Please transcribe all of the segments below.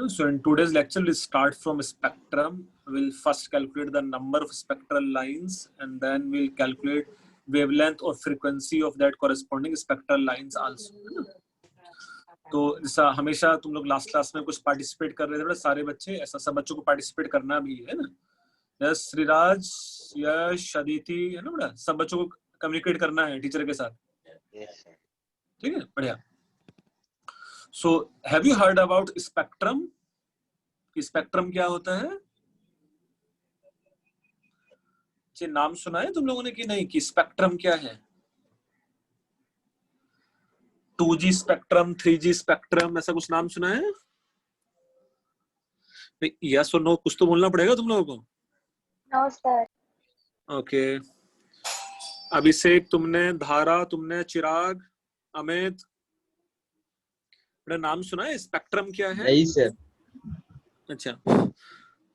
So in today's lecture, we'll start from spectrum. We'll first calculate the number of spectral lines, and then we'll calculate wavelength or frequency of that corresponding spectral lines also. तो जैसा हमेशा तुम लोग last class में कुछ participate कर रहे थे सारे बच्चे, ऐसा सब बच्चों को पार्टिसिपेट करना भी है ना। यस श्रीराज, यश, अदिति, है ना बेटा, सब बच्चों को कम्युनिकेट करना है टीचर के साथ। ठीक है, बढ़िया। So have you heard about spectrum? Spectrum क्या होता है? जी नाम सुना है तुम लोगों ने कि नहीं, कि स्पेक्ट्रम क्या है? 2G स्पेक्ट्रम, 3G स्पेक्ट्रम, ऐसा कुछ नाम सुना है? यस और नो कुछ तो बोलना पड़ेगा तुम लोगों को। No sir. ओके, अभिषेक तुमने, धारा तुमने, चिराग, अमित, मेरा नाम सुना है? स्पेक्ट्रम क्या है? नहीं सर। अच्छा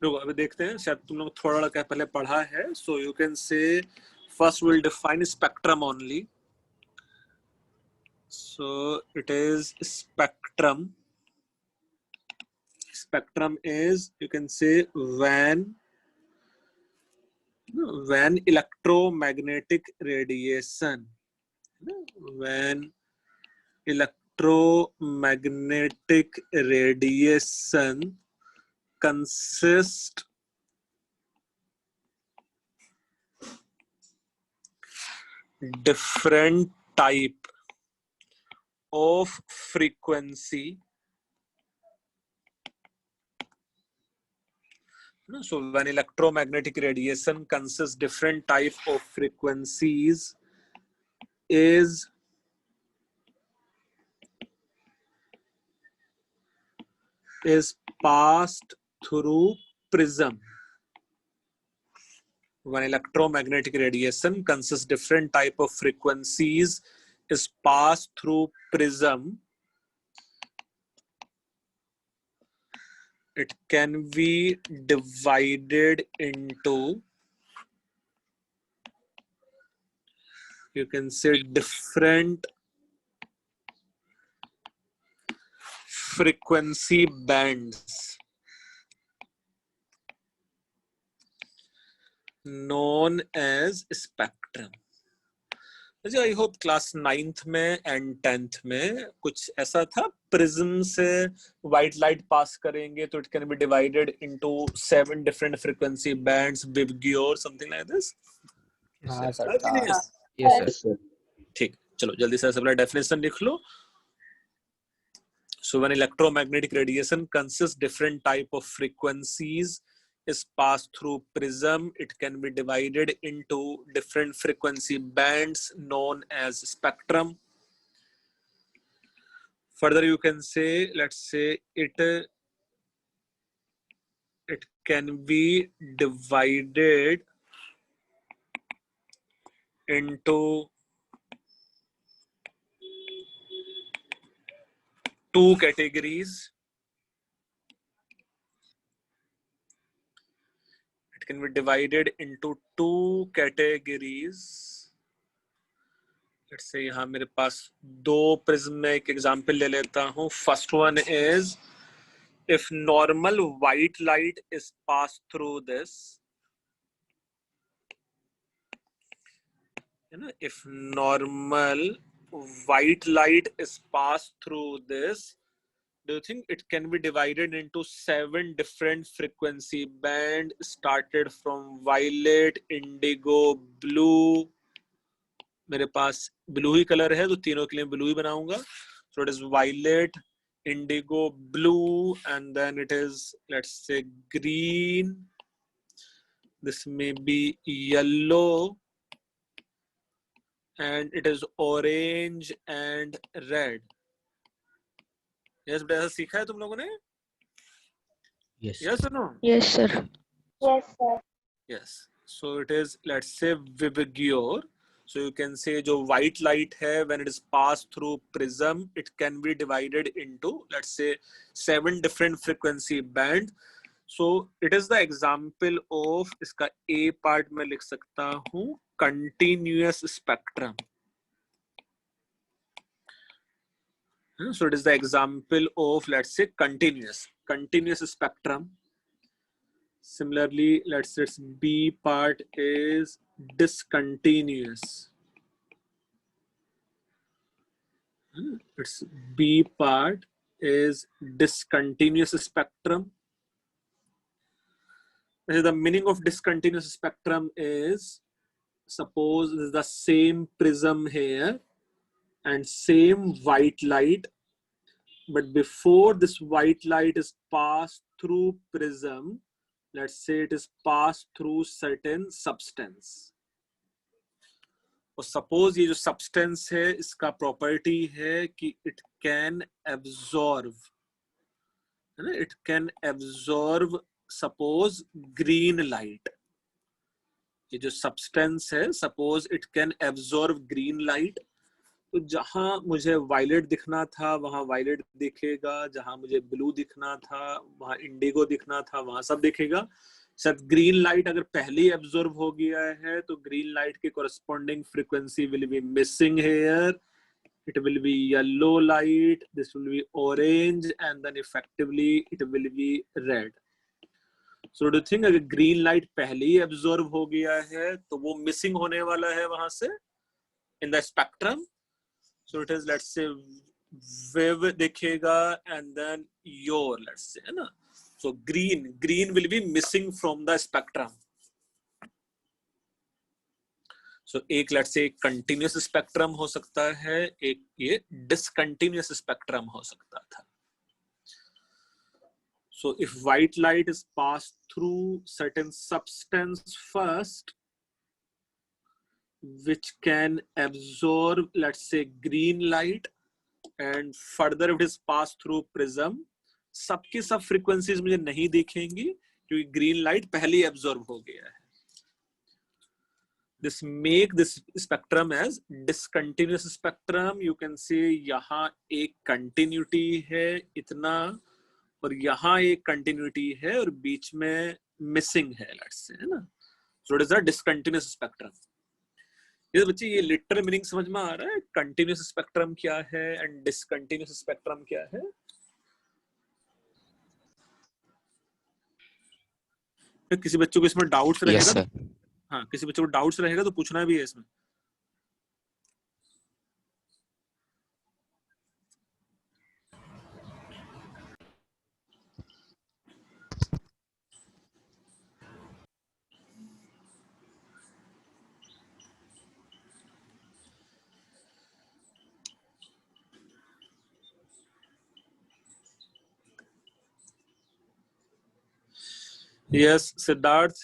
रुको, अभी देखते हैं, शायद तुम लोग थोड़ा क्या पहले पढ़ा है। सो यू कैन से first will define spectrum only. So it is spectrum. Spectrum is, you can say, when electromagnetic radiation, when electromagnetic radiation consists different type of frequency. So when electromagnetic radiation consists different type of frequencies is passed through prism. When electromagnetic radiation consists different type of frequencies is passed through prism, it can be divided into, you can say, different frequency bands known as spectrum. I hope class 9th में and 10th में कुछ ऐसा था, prism से white light pass करेंगे तो it can be divided into 7 different frequency bands, VIBGYOR, something like this. हाँ sir. Yes sir. ठीक, चलो जल्दी से सबका डेफिनेशन लिख लो। So when electromagnetic radiation consists different type of frequencies is passed through prism, it can be divided into different frequency bands known as spectrum. Further you can say, let's say it can be divided into 2 categories. It can be divided into 2 categories. Let's say यहाँ मेरे पास 2 prism में एक example ले लेता हूँ। First one is if normal white light is passed through this, if normal white light is passed through this, do you think it can be divided into 7 different frequency band started from violet, indigo, blue? मेरे पास blue ही colour है तो तीनों के लिए blue ही बनाऊंगा। So it is violet, indigo, blue, and then it is, let's say, green. This may be yellow, and it is orange and red. Yes, बेटा, सीखा है तुम लोगों ने? Yes. Yes or no? Yes sir. Yes sir. Yes. So it is, let's say, Vibgyor. So you can say जो white light है, when it is passed through prism, it can be divided into, let's say, 7 different frequency band. So it is the example of, इसका A part में लिख सकता हूँ, continuous spectrum. So it is the example of, let's say, continuous spectrum. Similarly, let's say its B part is discontinuous. Its B part is discontinuous spectrum. The meaning of discontinuous spectrum is, suppose this is the same prism here and same white light, but before this white light is passed through prism, let's say it is passed through certain substance. और suppose ये जो substance है इसका property है कि it can absorb, है ना, it can absorb suppose green light. ये जो substance है suppose it can absorb green light. तो जहां मुझे वायलेट दिखना था वहां वायलेट दिखेगा, जहां मुझे ब्लू दिखना था वहां इंडिगो दिखना था, वहां सब दिखेगा. शायद ग्रीन लाइट अगर पहले ही एब्जॉर्ब हो गया है तो ग्रीन लाइट के corresponding frequency will be missing here. It will be yellow light, this will be orange and then effectively it will be red. So do think अगर ग्रीन लाइट पहले ही एब्जॉर्ब हो गया है तो वो मिसिंग होने वाला है वहां से in the spectrum. So it is, let's say, wave दिखेगा and then your, let's say, है ना. So green will be missing from the spectrum. So एक, let's say, continuous spectrum हो सकता है, एक ये discontinuous spectrum हो सकता था. So if white light is passed through certain substance first, which can absorb, let's say, green light, and further if it is passed through prism, सबकी सब frequencies मुझे नहीं दिखेंगी क्योंकि green light पहले ही absorb हो गया है. This make this spectrum as discontinuous spectrum. You can see यहाँ एक continuity है इतना और यहाँ एक continuity है और बीच में missing है, let's say, है ना. So it is a discontinuous spectrum. ये बच्चे ये लिटरल मीनिंग समझ में आ रहा है? कंटिन्यूस स्पेक्ट्रम क्या है एंड डिसकंटिन्यूस स्पेक्ट्रम क्या है? फिर किसी बच्चों को इसमें डाउट्स रहेगा? Yes, हाँ, किसी बच्चों को डाउट्स रहेगा तो पूछना भी है इसमें. यस सिद्धार्थ,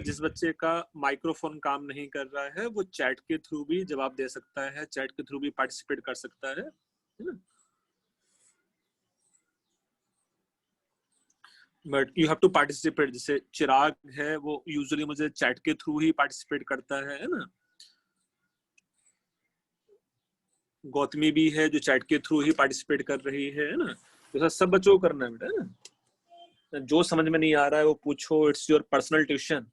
जिस बच्चे का माइक्रोफोन काम नहीं कर रहा है वो चैट के थ्रू भी जवाब दे सकता है, चैट के थ्रू भी पार्टिसिपेट कर सकता है ना. But you have to participate. जैसे चिराग है वो यूजुअली मुझे चैट के थ्रू ही पार्टिसिपेट करता है ना. गौतमी भी है जो चैट के थ्रू ही पार्टिसिपेट कर रही है ना. तो सब बच्चों को करना है बेटा ना. जो समझ में नहीं आ रहा है वो पूछो, इट्स योर पर्सनल ट्यूशन.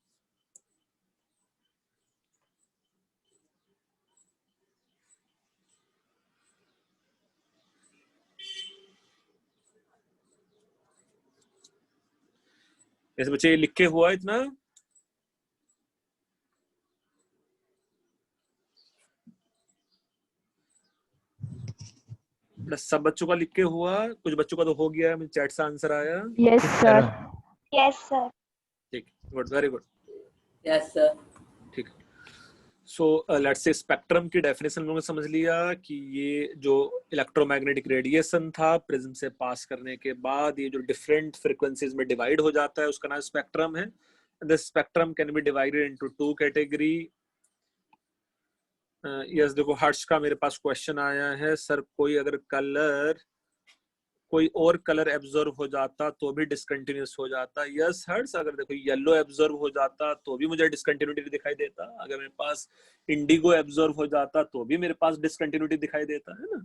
ऐसे बच्चे लिख के हुआ इतना? सब बच्चों का लिख के हुआ? कुछ बच्चों का तो हो गया है, मुझे चैट से आंसर आया. Yes, sir. Yes, sir. ठीक, good, very good. Yes, sir. ठीक. सो लेट्स से स्पेक्ट्रम की डेफिनेशन लोगों ने समझ लिया कि ये जो इलेक्ट्रोमैग्नेटिक रेडिएशन था प्रिज्म से पास करने के बाद ये जो डिफरेंट फ्रीक्वेंसीज में डिवाइड हो जाता है उसका नाम स्पेक्ट्रम है. The spectrum can be divided into two category. Yes, देखो हर्ष का मेरे पास क्वेश्चन आया है, सर कोई अगर कलर कोई और कलर एब्जॉर्ब हो जाता तो भी डिसकंटिन्यूस हो जाता. यस हर्ष, अगर देखो येलो एब्जॉर्ब हो जाता तो भी मुझे डिसकंटिन्यूटी दिखाई देता. अगर मेरे पास इंडिगो एब्जॉर्ब हो जाता तो भी मेरे पास डिसकंटिन्यूटी दिखाई देता है ना.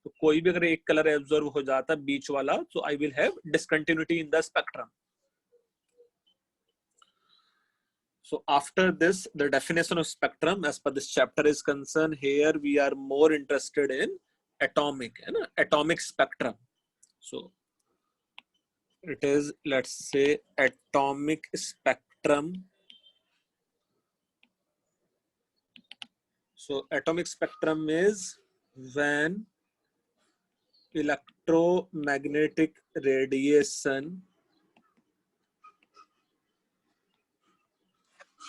तो कोई भी अगर एक कलर एब्जॉर्ब हो जाता बीच वाला तो I will have discontinuity in the spectrum. So after this, the definition of spectrum as per this chapter is concerned, here we are more interested in atomic है ना, atomic spectrum. So it is, let's say, atomic spectrum. So atomic spectrum is when electromagnetic radiation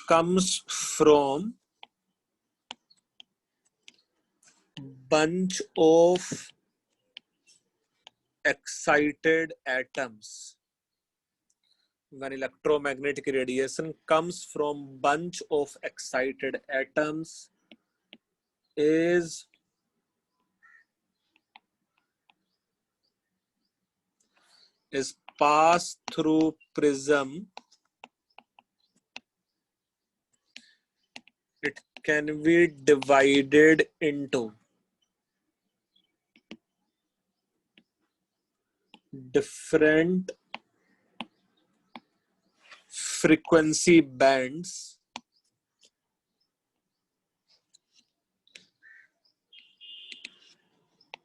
comes from bunch of excited atoms. When electromagnetic radiation comes from bunch of excited atoms is passed through prism, it can be divided into different frequency bands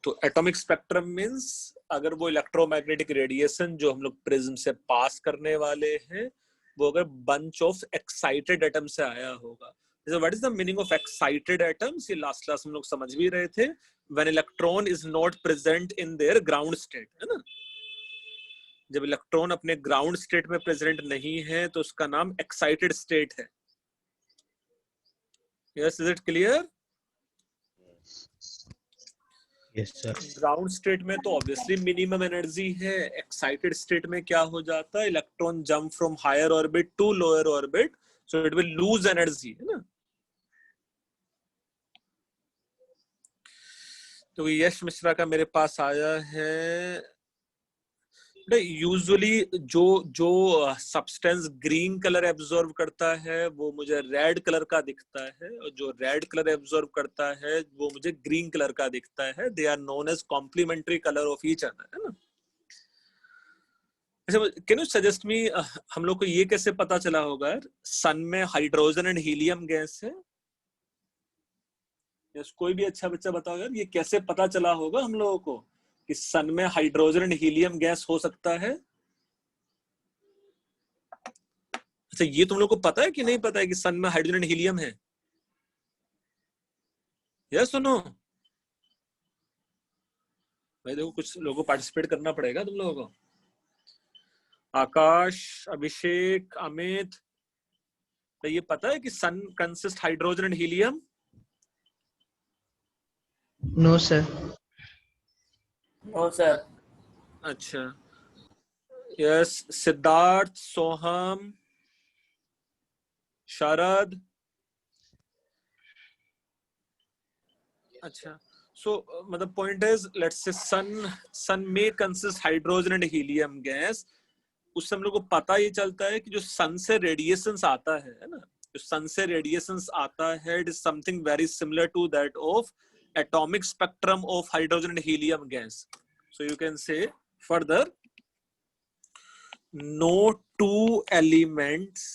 तो atomic spectrum means अगर वो electromagnetic radiation जो हम लोग prism से पास करने वाले हैं वो अगर बंच ऑफ एक्साइटेड एटम से आया होगा. So what is the meaning of excited atoms? ये लास्ट क्लास हम लोग समझ भी रहे थे. When electron is not present in their ground state, है ना, जब इलेक्ट्रॉन अपने ग्राउंड स्टेट में प्रेजेंट नहीं है तो उसका नाम एक्साइटेड स्टेट है. Yes, is it clear? Yes, sir. Ground state में तो ऑब्वियसली मिनिमम एनर्जी है. एक्साइटेड स्टेट में क्या हो जाता है, electron jump from higher orbit to lower orbit, so it will lose energy, है ना. तो यश मिश्रा का मेरे पास आया है. यूजुअली जो सब्सटेंस ग्रीन कलर एब्जॉर्ब करता है वो मुझे रेड कलर का दिखता है, और जो रेड कलर एब्जॉर्ब करता है वो मुझे ग्रीन कलर का दिखता है. They are known as complementary colour of each other, है ना. अच्छा, कैन यू सजेस्ट मी, हम लोग को ये कैसे पता चला होगा सन में हाइड्रोजन एंड हीलियम गैस है? यस, कोई भी अच्छा बच्चा बताओ यार, ये कैसे पता चला होगा हम लोगों को कि सन में हाइड्रोजन एंड हीलियम गैस हो सकता है? अच्छा, ये तुम लोग को पता है कि नहीं पता है कि सन में हाइड्रोजन एंड हीलियम है? यस सुनो भाई, देखो कुछ लोगों को पार्टिसिपेट करना पड़ेगा तुम लोगों को. आकाश, अभिषेक, अमित, तो ये पता है कि sun consist hydrogen and helium? No sir. No sir. अच्छा, यस, सिद्धार्थ, सोहम, शरद. अच्छा, सो मतलब point is, let's say sun में consist hydrogen and helium gas. उससे हम लोग को पता ये चलता है कि जो सन से रेडिएशंस आता है ना, जो सन से रेडिएशंस आता है, it is something very similar to that of atomic spectrum of hydrogen and helium gas. So you can say further, no two elements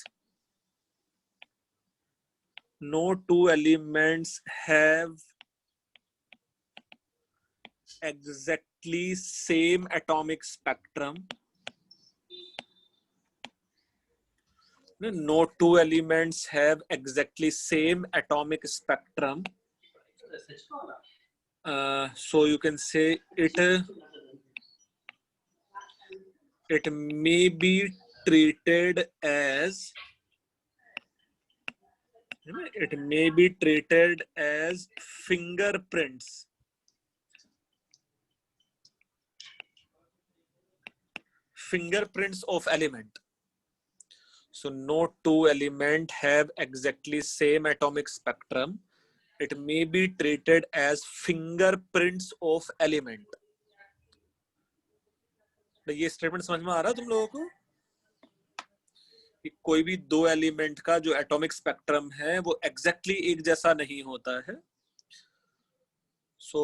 have exactly same atomic spectrum. No two elements have exactly same atomic spectrum. So you can say it may be treated as fingerprints. Fingerprints of element. So no two element have exactly same atomic spectrum. It may be treated as fingerprints of element. ये statement समझ में आ रहा है तुम लोगों को कि कोई भी दो एलिमेंट का जो एटॉमिक स्पेक्ट्रम है वो एग्जैक्टली एक जैसा नहीं होता है. सो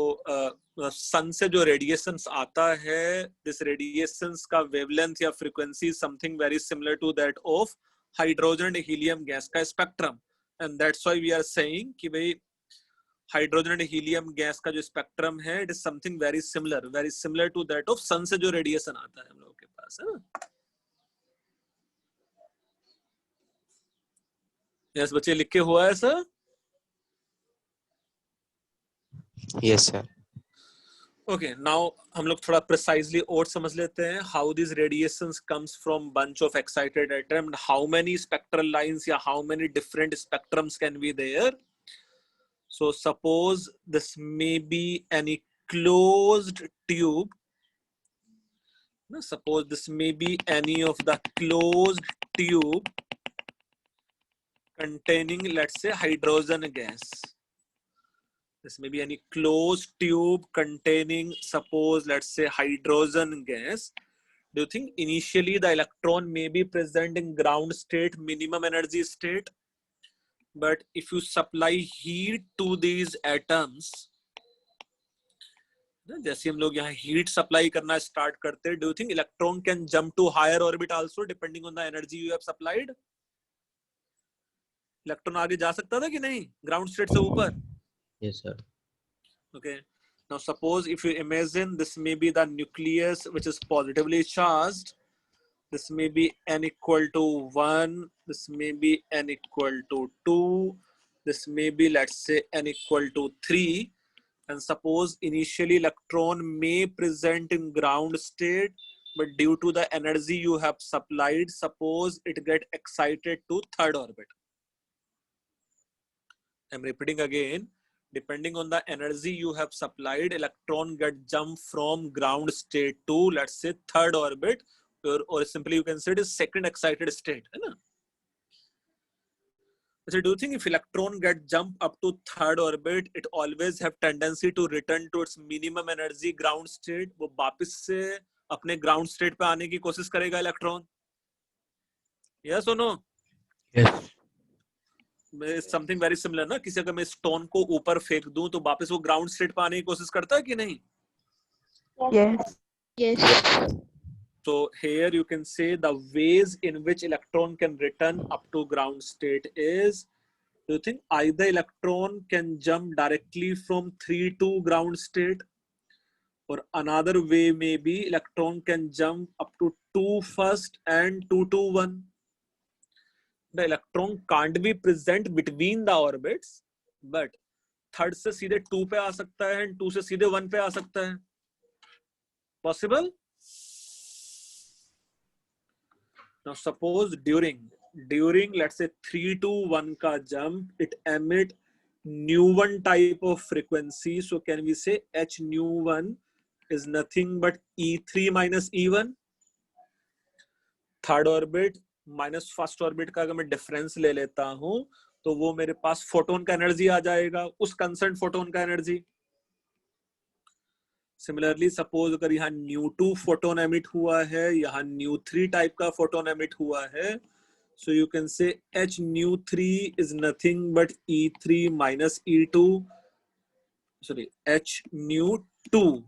सन से जो रेडिएशंस आता है, दिस रेडिएशंस का वेवलेंथ या frequency something very similar to that of hydrogen and helium gas का spectrum. And that's why we are saying कि भाई हाइड्रोजन एंड हीलियम गैस का जो स्पेक्ट्रम है it is something very similar to that of sun से जो radiation आता है हम लोगों के पास, है ना। यस बच्चे, लिख के हुआ है sir? Yes, sir. Okay, now हम लोग थोड़ा प्रिसाइजली और समझ लेते हैं how this radiations comes from bunch of excited atom and how many spectral lines या how many different spectrums can be there. So suppose this may be any closed tube. Suppose this may be any of the closed tube containing, let's say, hydrogen gas. This may be any closed tube containing, suppose, let's say, hydrogen gas. Do you think initially the electron may be present in ground state, minimum energy state? But if you supply heat to these atoms, जैसे हम लोग यहाँ heat supply करना start करते हैं, do you think electron can jump to higher orbit also depending on the energy you have supplied? Electron आगे जा सकता था कि नहीं ग्राउंड स्टेट से ऊपर? Yes, sir. Okay. Now suppose if you imagine this may be the nucleus which is positively charged. This may be n equal to 1. This may be n equal to 2. This may be, let's say, n equal to 3. And suppose initially electron may present in ground state, but due to the energy you have supplied, suppose it get excited to third orbit. I'm repeating again. Depending on the energy you have supplied, electron get jump from ground state to, let's say, third orbit. Or simply you can say it is second excited state, है ना? So do you think if electron get jump up to third orbit, it always have tendency to return to its minimum energy ground state? वो वापस से अपने ground state पे आने की कोशिश करेगा electron? Yes or no? Yes. Something very similar ना, किसी अगर मैं स्टोन को ऊपर फेंक दूं तो वापस वो ग्राउंड स्टेट पे आने की कोशिश करता है कि नहीं? Yes. Yes. So here you can say the ways in which electron can return up to ground state is, do you think either electron can jump directly from 3 to ground state, or another way may be electron can jump up to 2 first and 2 to 1. The electron can't be present between the orbits, but third से सीधे 2 पे आ सकता है and 2 से सीधे 1 पे आ सकता है. Possible? Now suppose during let's say 3 to 1 ka jump, it emit nu1 type of frequency. So can we say h nu1 is nothing but E3 minus E1? Third orbit minus first orbit का अगर मैं difference ले लेता हूं तो वो मेरे पास photon का एनर्जी आ जाएगा, उस कंसर्न फोटोन का एनर्जी. सिमिलरली सपोज अगर यहाँ nu2 फोटोन एमिट हुआ है, यहाँ nu3 टाइप का फोटोन एमिट हुआ है, सो यू कैन से h nu3 is nothing but E3 minus E2, sorry h nu2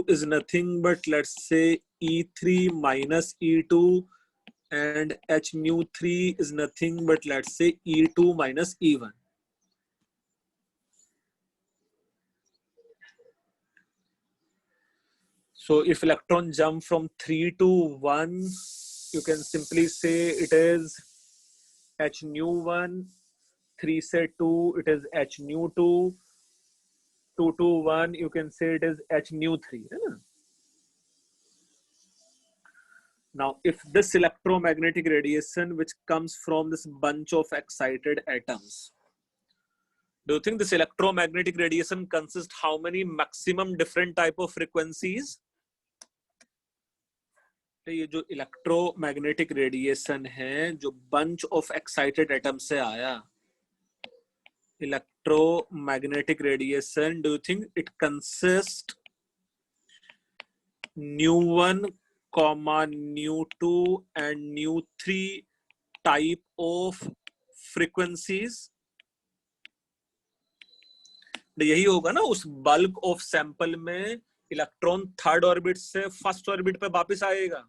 is nothing but, let's say, E3 minus E2, and h nu3 is nothing but, let's say, E2 minus E1. So if electron jump from 3 to 1, you can simply say it is h nu1, 3 से 2 it is h nu2, 2 to 1 you can say it is h nu3, है ना? Now if this electromagnetic radiation which comes from this bunch of excited atoms, do you think this electromagnetic radiation consists how many maximum different type of frequencies? ये जो electromagnetic radiation है जो bunch of excited atom से आया, electromagnetic radiation, do you think it consist nu1, nu2 and nu3 type of frequencies? यही होगा ना, उस बल्क ऑफ सैंपल में इलेक्ट्रॉन थर्ड ऑर्बिट से फर्स्ट ऑर्बिट पे वापस आएगा,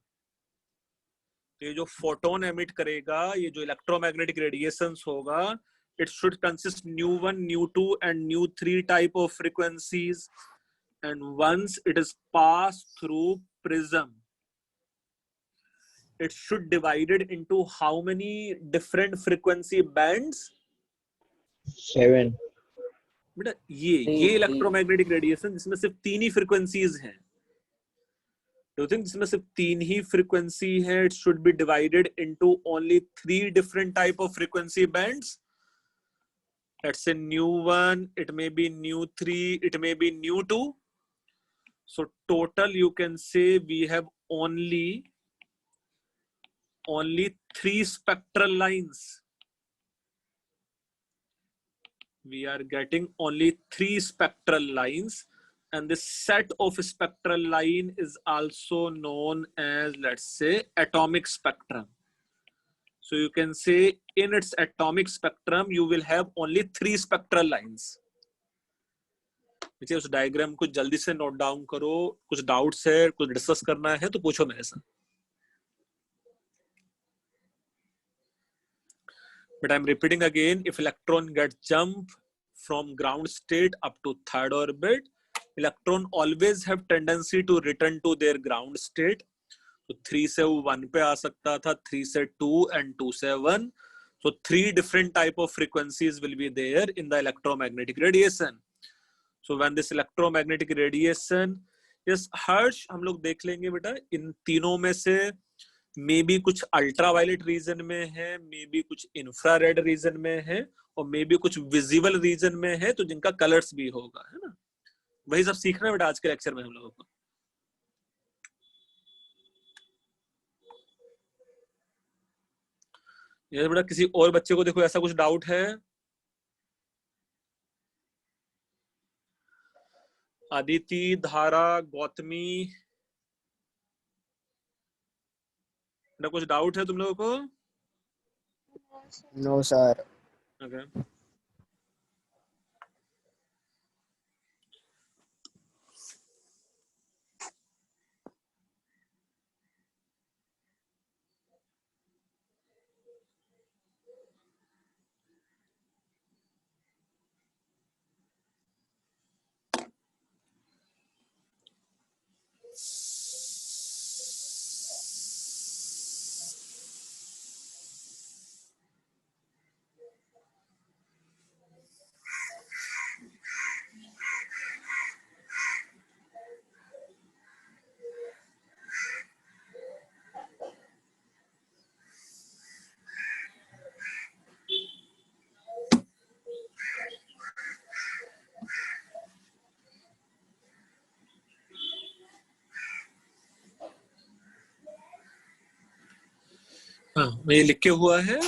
तो ये जो फोटोन एमिट करेगा, ये जो इलेक्ट्रोमैग्नेटिक रेडिएशंस होगा, it should consist nu1, nu2 and nu3 type of frequencies. And once it is passed through prism, it should divided into how many different frequency bands? 7. बेटा ये इलेक्ट्रोमैग्नेटिक रेडिएशन जिसमें सिर्फ 3 ही frequencies हैं. Do you think जिसमें सिर्फ 3 ही frequency है, it should be divided into only 3 different type of frequency bands? Let's say nu1, it may be nu3, it may be nu2. So total you can say we have only 3 spectral lines. We are getting only 3 spectral lines, and this set of spectral line is also known as, let's say, atomic spectrum. So you can say in its atomic spectrum you will have only 3 spectral lines. उस diagram को जल्दी से note down करो. कुछ doubts है, कुछ discuss करना है तो पूछो मेरे से. But I'm repeating again, if electron gets jump from ground state up to third orbit, electron always have tendency to return to their ground state. So 3 से 1 पे आ सकता था, 3 से 2 and 2 से 1. So 3 different type of frequencies will be there in the electromagnetic radiation. So when this electromagnetic radiation, yes, हर्ष हम लोग देख लेंगे बेटा, इन तीनों में से मे बी कुछ अल्ट्रावायलेट रीजन में है, मे बी कुछ इंफ्रारेड रीजन में है, और मे बी कुछ विजिबल रीजन में है, तो जिनका कलर्स भी होगा, है ना. वही सब सीखना है बेटा आज के लेक्चर में हम लोगों को. ये बेटा किसी और बच्चे को देखो ऐसा कुछ डाउट है? अदिति, धारा, गौतमी, बेटा कुछ डाउट है तुम लोगों को? No, sir. Okay. हाँ, ये लिख के हुआ है.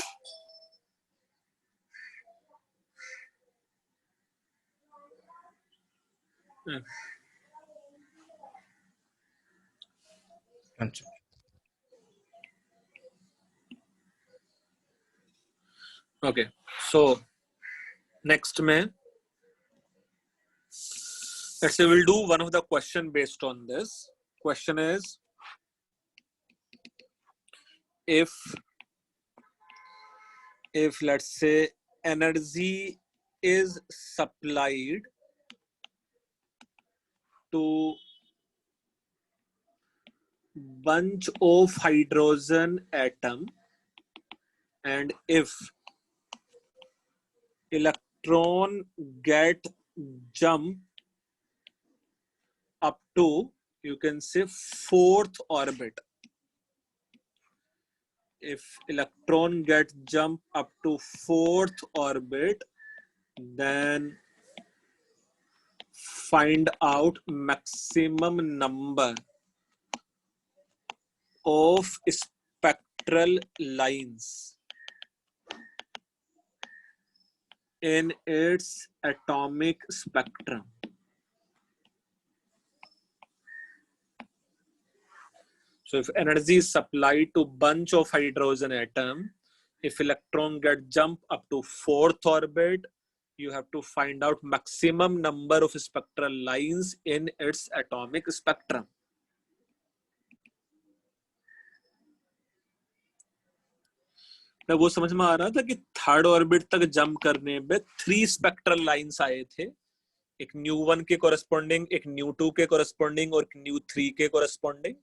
Okay, so next में let's say we'll do one of the question based on this. Question is, if let's say energy is supplied to bunch of hydrogen atom, and if electron get jump up to, you can say, 4th orbit. If electron get jump up to 4th orbit, then find out maximum number of spectral lines in its atomic spectrum. So if energy is supplied to bunch of hydrogen atom, if electron get jump up to 4th orbit, you have to find out maximum number of spectral lines in its atomic spectrum. वो समझ में आ रहा था कि third orbit तक jump करने में 3 spectral lines आए थे, एक न्यू 1 के कोरस्पॉन्डिंग, एक न्यू 2 के कोरस्पॉन्डिंग और एक न्यू 3 के कोरस्पॉन्डिंग।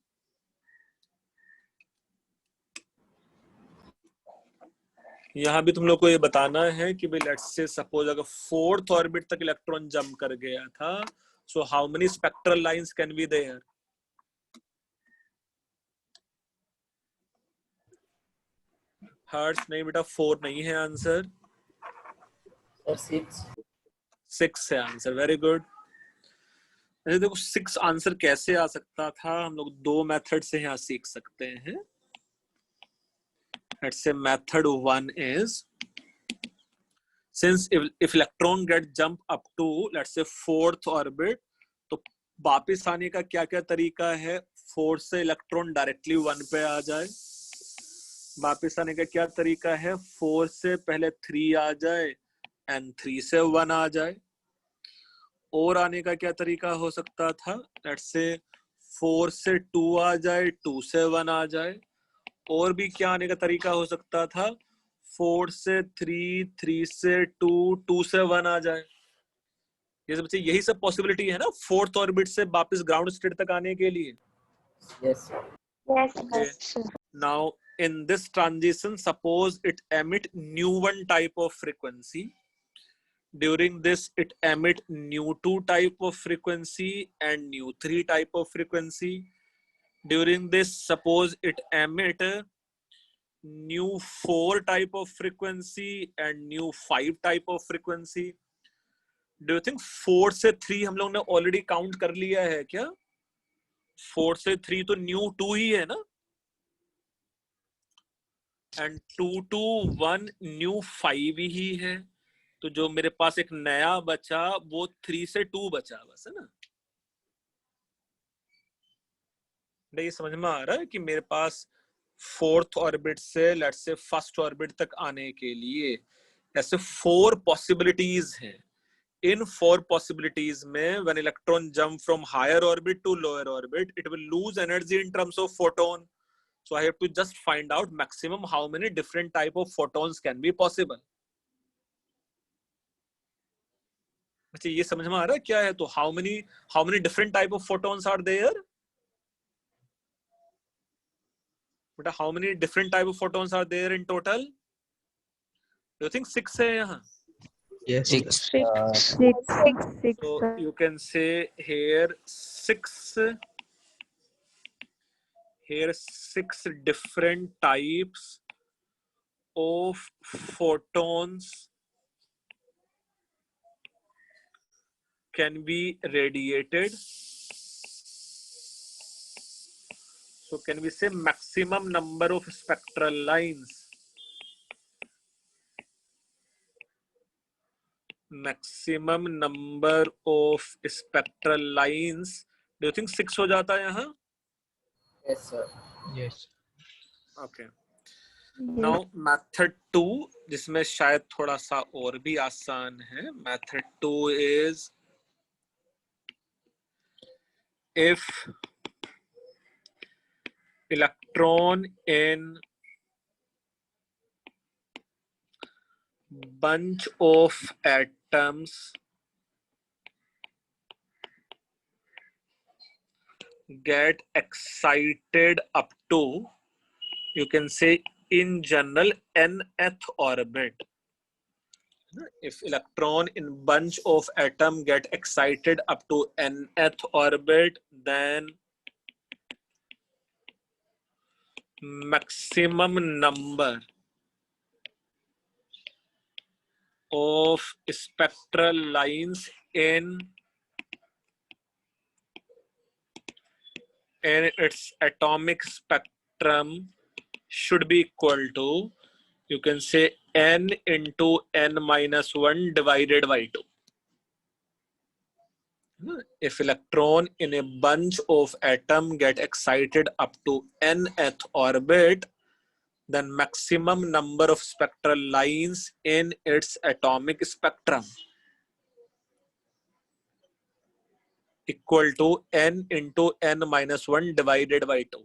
यहाँ भी तुम लोग को ये बताना है कि भाई लेट्स से सपोज अगर 4th ऑर्बिट तक इलेक्ट्रॉन जंप कर गया था, so how many spectral lines can be there? Hertz नहीं बेटा, 4 नहीं है आंसर, सर 6 है आंसर। Very good. ऐसे देखो 6 आंसर कैसे आ सकता था, हम लोग 2 मेथड से यहाँ सीख सकते हैं। Let's say method 1 is, since if electron get jump up to let's say 4th orbit, तो वापिस आने का क्या क्या तरीका है? 4 से इलेक्ट्रॉन डायरेक्टली 1 पे आ जाए। वापिस आने का क्या तरीका है? 4 से पहले 3 आ जाए एंड 3 से 1 आ जाए। और आने का क्या तरीका हो सकता था? लेट्स से 4 से 2 आ जाए, 2 से 1 आ जाए। और भी क्या आने का तरीका हो सकता था? 4 से 3, 3 से 2, 2 से 1 आ जाए। ये सब यही सब पॉसिबिलिटी है ना 4th ऑर्बिट से वापस ग्राउंड स्टेट तक आने के लिए। yes Yes. Now in this transition, suppose it emit new 1 type of frequency. During this it emit new 2 type of frequency and new 3 type of frequency. During this, suppose it emit new 4 type of frequency and new 5 type of frequency. Do you think 4 से 3 हम लोग ने already count कर लिया है क्या? 4 से 3 तो न्यू 2 ही है ना, एंड 2 to 1 न्यू 5 ही है। तो जो मेरे पास एक नया बचा वो 3 से 2 बचा बस, है ना? ये समझ में आ रहा है कि मेरे पास 4th ऑर्बिट से लेट्स से 1st ऑर्बिट तक आने के लिए ऐसे 4 पॉसिबिलिटीज हैं। इन 4 पॉसिबिलिटीज में when electron jump from higher orbit to lower orbit, it will lose energy in terms of photon. So I have to just find out maximum how many different type of photons can be possible. अच्छा, ये समझ में आ रहा है क्या है? तो how many different type of photons are there? बेटा how many different type of photons are there in total? Do you think 6 है यहाँ? Yes. 6. So you can say here 6 different types of photons can be radiated. So can we say maximum number of spectral lines? Maximum number of spectral lines. Do you think 6 हो जाता है यहाँ? yes sir Yes. Okay. Now method 2, जिसमें शायद थोड़ा सा और भी आसान है। Method 2 is if electron in bunch of atoms get excited up to, you can say in general, nth orbit. If electron in bunch of atom get excited up to nth orbit, then maximum number of spectral lines in its atomic spectrum should be equal to, you can say, n into n minus 1 divided by 2. If electron in a bunch of atom get excited up to nth orbit, then maximum number of spectral lines in its atomic spectrum equal to n into n minus 1 divided by 2.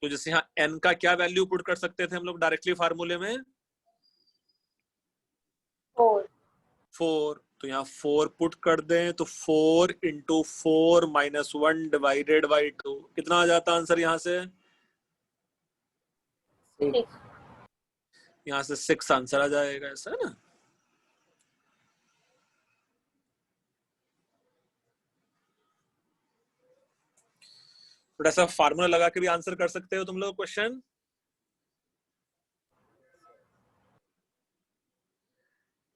तो जैसे यहाँ n का क्या value put कर सकते थे हम लोग डायरेक्टली फार्मूले में? 4, तो यहाँ 4 पुट कर दें तो 4 इंटू 4 माइनस 1 डिवाइडेड बाई 2 कितना आ जाता आंसर यहाँ से? 6. यहाँ से 6 आंसर आ जाएगा, ऐसा है ना? थोड़ा सा फार्मूला लगा के भी आंसर कर सकते हो तुम लोग क्वेश्चन।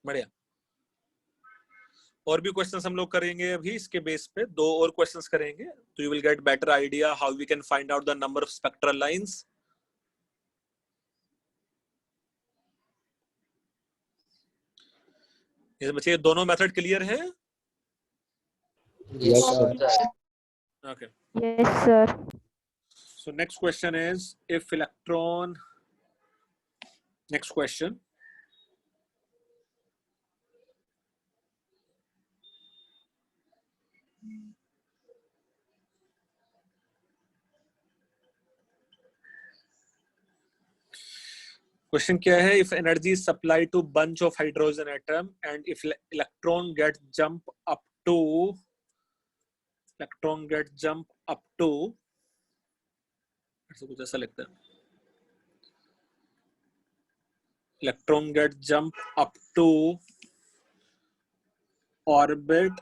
बढ़िया। और भी क्वेश्चंस हम लोग करेंगे अभी इसके बेस पे, 2 और क्वेश्चंस करेंगे तो you will get better idea how we can find out the number of spectral lines. ये बच्चे दोनों मेथड क्लियर है? Yes, Yes, sir. Okay. Yes, sir. So next question is, if electron, next question, question क्या है? If energy is supplied to bunch of hydrogen atom and if electron get jump up to ऐसा कुछ ऐसा लगता है, electron get jump up to orbit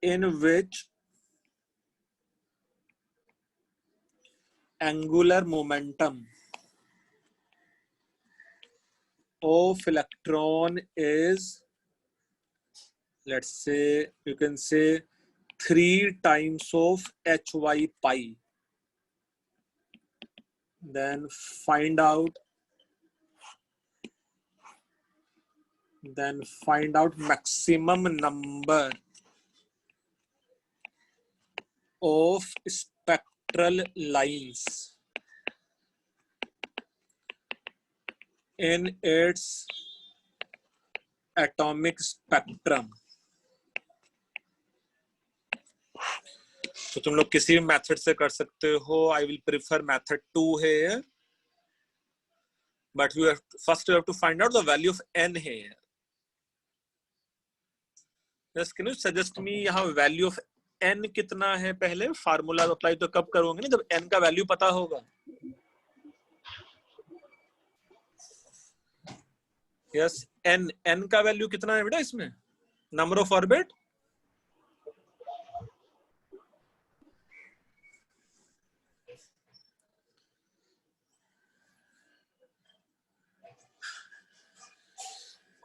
in which angular momentum of electron is, let's say, you can say 3 times of hy pi. Then find out maximum number of spectral lines in its atomic spectrum. तो तुम लोग किसी भी method से कर सकते हो। I will prefer method 2 here, but you have to find out the value of n here. Yes, can you suggest me यहाँ value of n कितना है? पहले फार्मूला अप्लाई तो कब करोगे ना, जब n का वैल्यू पता होगा। यस, n का वैल्यू कितना है बेटा इसमें? नंबर ऑफ ऑर्बिट,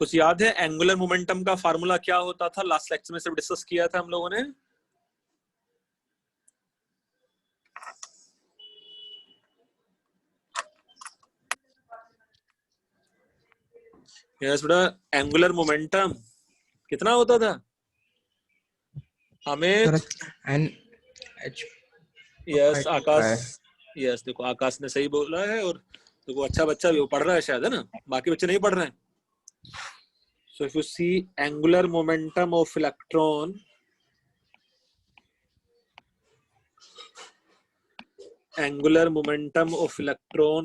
कुछ याद है? एंगुलर मोमेंटम का फार्मूला क्या होता था? लास्ट लेक्चर में सिर्फ डिस्कस किया था हम लोगों ने। यस बेटा, एंगुलर मोमेंटम कितना होता था हमें? यस आकाश, यस देखो आकाश ने सही बोला है, और देखो अच्छा बच्चा भी वो पढ़ रहा है शायद, है ना? बाकी बच्चे नहीं पढ़ रहे हैं। So if you see angular momentum of electron,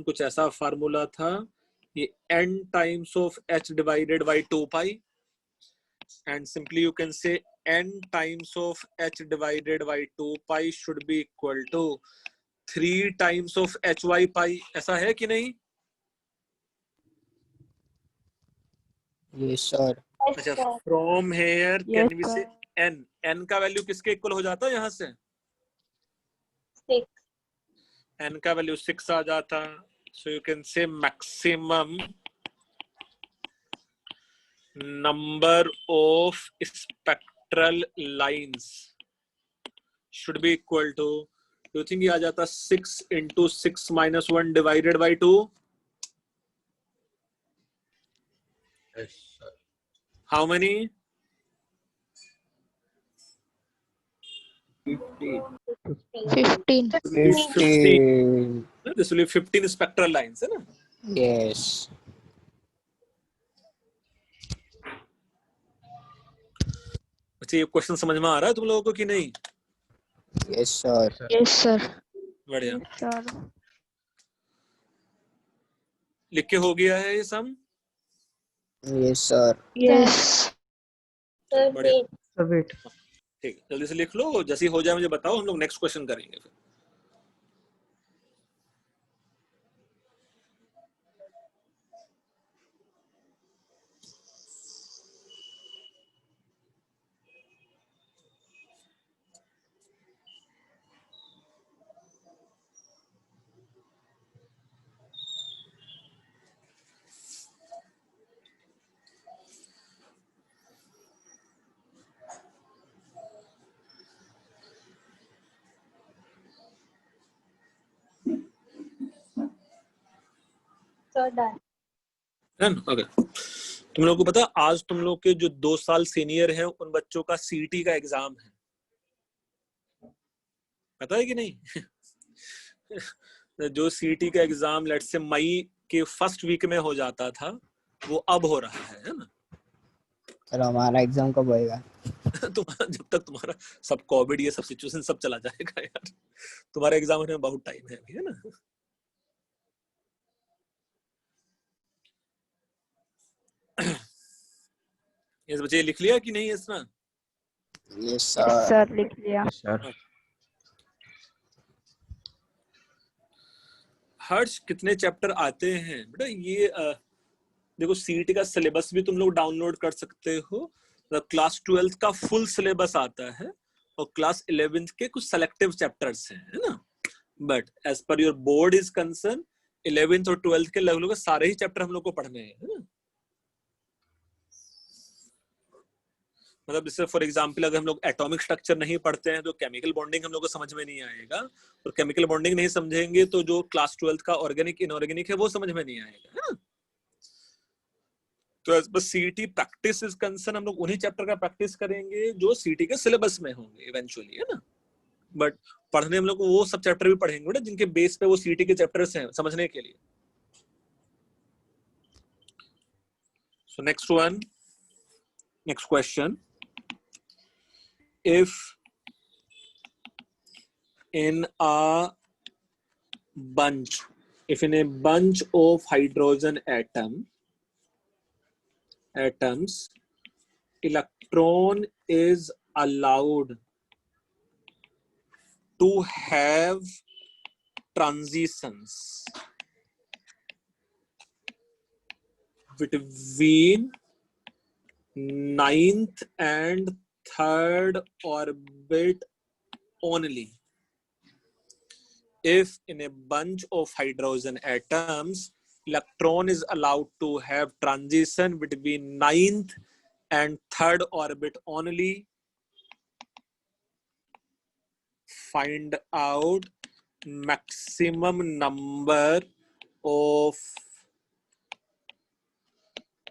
कुछ ऐसा फार्मूला था, ये n times of h divided by 2 pi, and simply you can say n times of h divided by 2 pi should be equal to 3 times of hy pi। ऐसा है कि नहीं? Yes, sir. अच्छा, from here Yes, can we say sir. n का value किसके equal हो जाता है यहाँ से? 6. n का वैल्यू 6 आ जाता। so you can say maximum number of spectral lines should be equal to, do you think ये आ जाता 6 into 6 minus 1 divided by 2? Yes, sir. How many? 15. 15. 15. This will be 15 spectral lines, है ना? Yes. अच्छा, ये question समझ में आ रहा है तुम लोगों को कि नहीं? Yes, sir. Yes, sir. बढ़िया, Yes, sir. लिख के हो गया है ये सम? Yes, sir. Yes. चलो, बढ़िया। Sir, wait. ठीक, जल्दी से लिख लो, जैसे ही हो जाए मुझे बताओ, हम लोग नेक्स्ट क्वेश्चन करेंगे फिर। So done. है ना? ओके। तुम लोगों को पता है, आज तुम लोग के जो 2 साल सीनियर हैं उन बच्चों का सीटी का एग्जाम है, पता है कि नहीं? जो सीटी का एग्जाम लेट से मई के फर्स्ट वीक में हो जाता था, वो अब हो रहा है ना? सर हमारा एग्जाम कब होएगा? जब तक तुम्हारा सब कोविड ये सब सिचुएशन सब चला जाएगा यार, तुम्हारा एग्जाम होने में बहुत टाइम है अभी, है ना? ये बच्चे लिख लिया कि नहीं इसना? Yes, Yes, sir. sir. लिख लिया. Sir. हर्ष, कितने चैप्टर आते हैं बेटा? ये देखो, सीटी का सिलेबस भी तुम लोग डाउनलोड कर सकते हो। क्लास 12th का फुल सिलेबस आता है और क्लास 11th के कुछ सेलेक्टिव चैप्टर्स हैं, है ना? But as per your board is concern, 11th और 12th के लगभग सारे ही चैप्टर हम लोग को पढ़ने हैं, है ना? मतलब जैसे फॉर एग्जांपल अगर हम लोग एटॉमिक स्ट्रक्चर नहीं पढ़ते हैं तो केमिकल बॉन्डिंग हम लोग को समझ में नहीं आएगा, और केमिकल बॉन्डिंग नहीं समझेंगे तो जो क्लास 12th का ऑर्गेनिक इनऑर्गेनिक है वो समझ में नहीं आएगा, है ना? तो एज पर सीटी प्रैक्टिस इज कंसर्न, हम लोग उन्हीं चैप्टर का प्रैक्टिस करेंगे जो सीटी के सिलेबस में होंगे इवेंचुअली, है ना? बट पढ़ने हम लोग वो सब चैप्टर भी पढ़ेंगे ना जिनके बेस पे वो सीटी के चैप्टर्स हैं समझने के लिए। So next one, next question, if in a bunch of hydrogen atoms, electron is allowed to have transitions between 9th and 3rd orbit only. If in a bunch of hydrogen atoms, electron is allowed to have transition between 9th and 3rd orbit only, find out maximum number of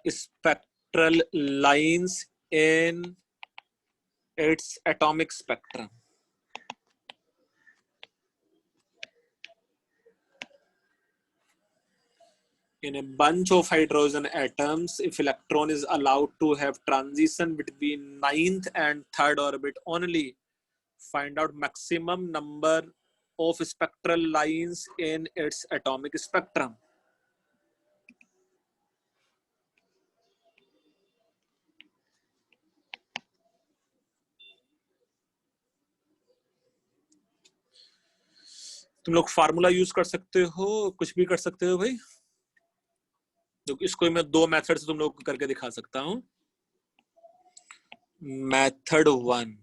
spectral lines in its atomic spectrum. In a bunch of hydrogen atoms, if electron is allowed to have transition between 9th and 3rd orbit only, find out maximum number of spectral lines in its atomic spectrum. तुम लोग formula use कर सकते हो, कुछ भी कर सकते हो भाई। तो इसको मैं 2 मेथड से तुम लोग को करके दिखा सकता हूं। Method 1,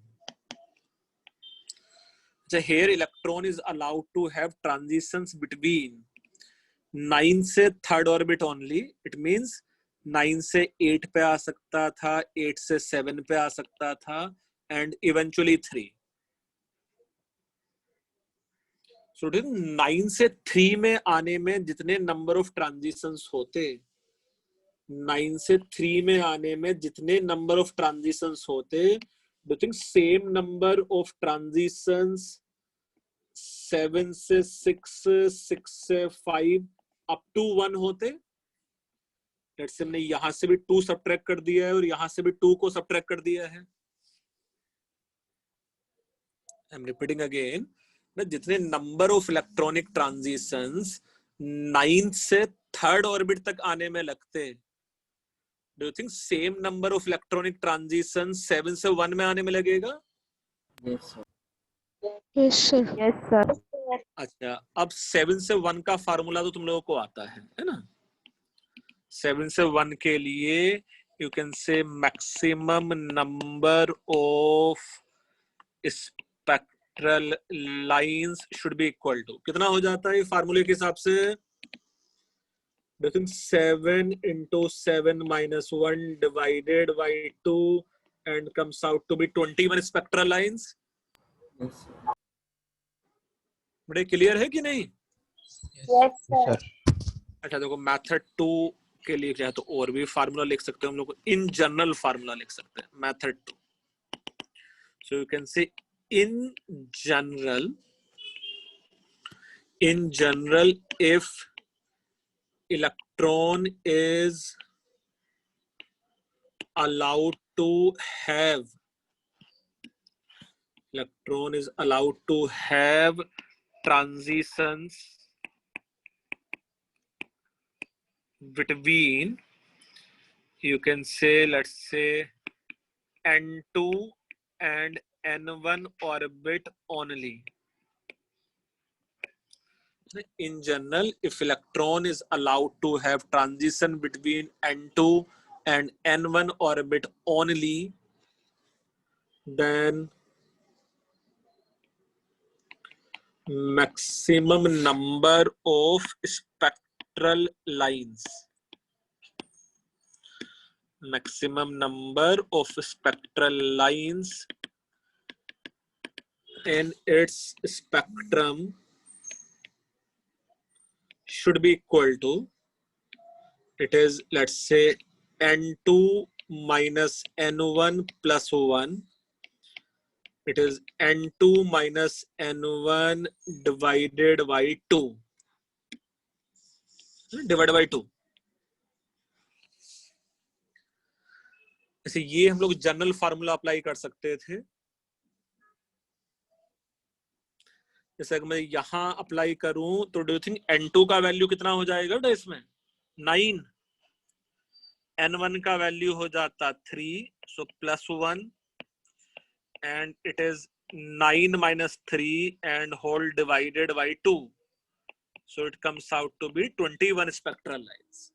here electron is allowed to have transitions between 9 से 3rd orbit only. It means 9 से 8 पे आ सकता था, 8 से 7 पे आ सकता था, and eventually 3. So 9 से 3 में आने में जितने नंबर ऑफ ट्रांजिशंस होते, 9 से 3 में आने में जितने नंबर ऑफ ट्रांजिशंस होते, do you think same number of transitions 7 से 6, 6 से 5 अप टू 1 होते? लेट्स से हमने यहां से भी 2 सब्ट्रैक्ट कर दिया है और यहां से भी 2 को सब्ट्रैक्ट कर दिया है। आई एम रिपीटिंग अगेन, जितने number of electronic transitions 9th से 3rd ऑर्बिट तक आने में लगते, do you think same number of electronic transition 7 से 1 में आने में लगेगा? Yes, sir. Yes, sir. Yes, sir. अच्छा, अब 7 से 1 का फार्मूला तो तुम लोगों को आता है ना? 7 से 1 के लिए you can say maximum number of spectral lines should be equal to, कितना हो जाता है फार्मूले के हिसाब से? 7 into 7 minus 1 divided by 2 and comes out to be 21 spectral lines. Yes, sir. बड़े क्लियर है कि नहीं? Yes, sir. अच्छा देखो, मेथड 2 के लिए चाहे तो और भी फार्मूला लिख सकते हैं हम लोग, इन जनरल फार्मूला लिख सकते हैं मेथड 2. सो यू कैन से in general if electron is allowed to have transitions between, you can say, let's say n2 and n1 orbit only. In general, if electron is allowed to have transition between n2 and n1 orbit only, then maximum number of spectral lines in its spectrum should be equal to, it is, let's say, n2 minus n1 plus 1. It is n2 minus n1 divided by 2. Divided by 2. ऐसे ये हम लोग general formula apply कर सकते थे. जैसे अगर मैं यहां अप्लाई करूं तो डू यू थिंक n2 का वैल्यू कितना हो जाएगा बेटा इसमें? 9. n1 का वैल्यू हो जाता 3, so plus 1, and it is 9 minus 3 and whole divided by 2, so it comes out to be 21 spectral lines.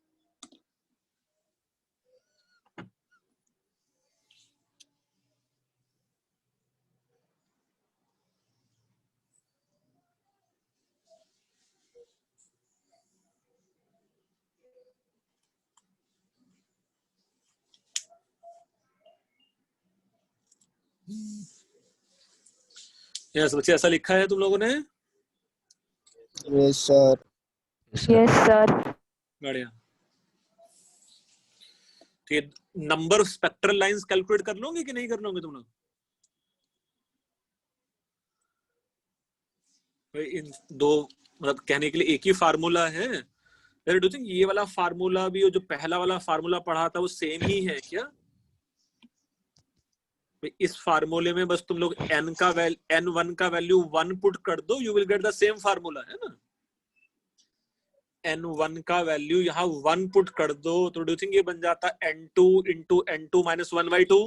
Yes बच्चे, ऐसा लिखा है तुम लोगों ने? Yes, sir. Yes, sir. बढ़िया. तो ये number of spectral lines calculate कर लोगे कि नहीं कर लोगे तुम लोग? इन दो मतलब कहने के लिए एक ही फार्मूला है. डू यू थिंक ये वाला फार्मूला भी, जो पहला वाला फार्मूला पढ़ा था, वो सेम ही है क्या? इस फार्मूले में बस तुम लोग n1 का वैल्यू 1 पुट कर दो, you will get the same formula, है ना? n1 का वैल्यू यहाँ 1 पुट कर दो तो डू यू थिंक ये बन जाता n2 into n2 minus 1 by 2.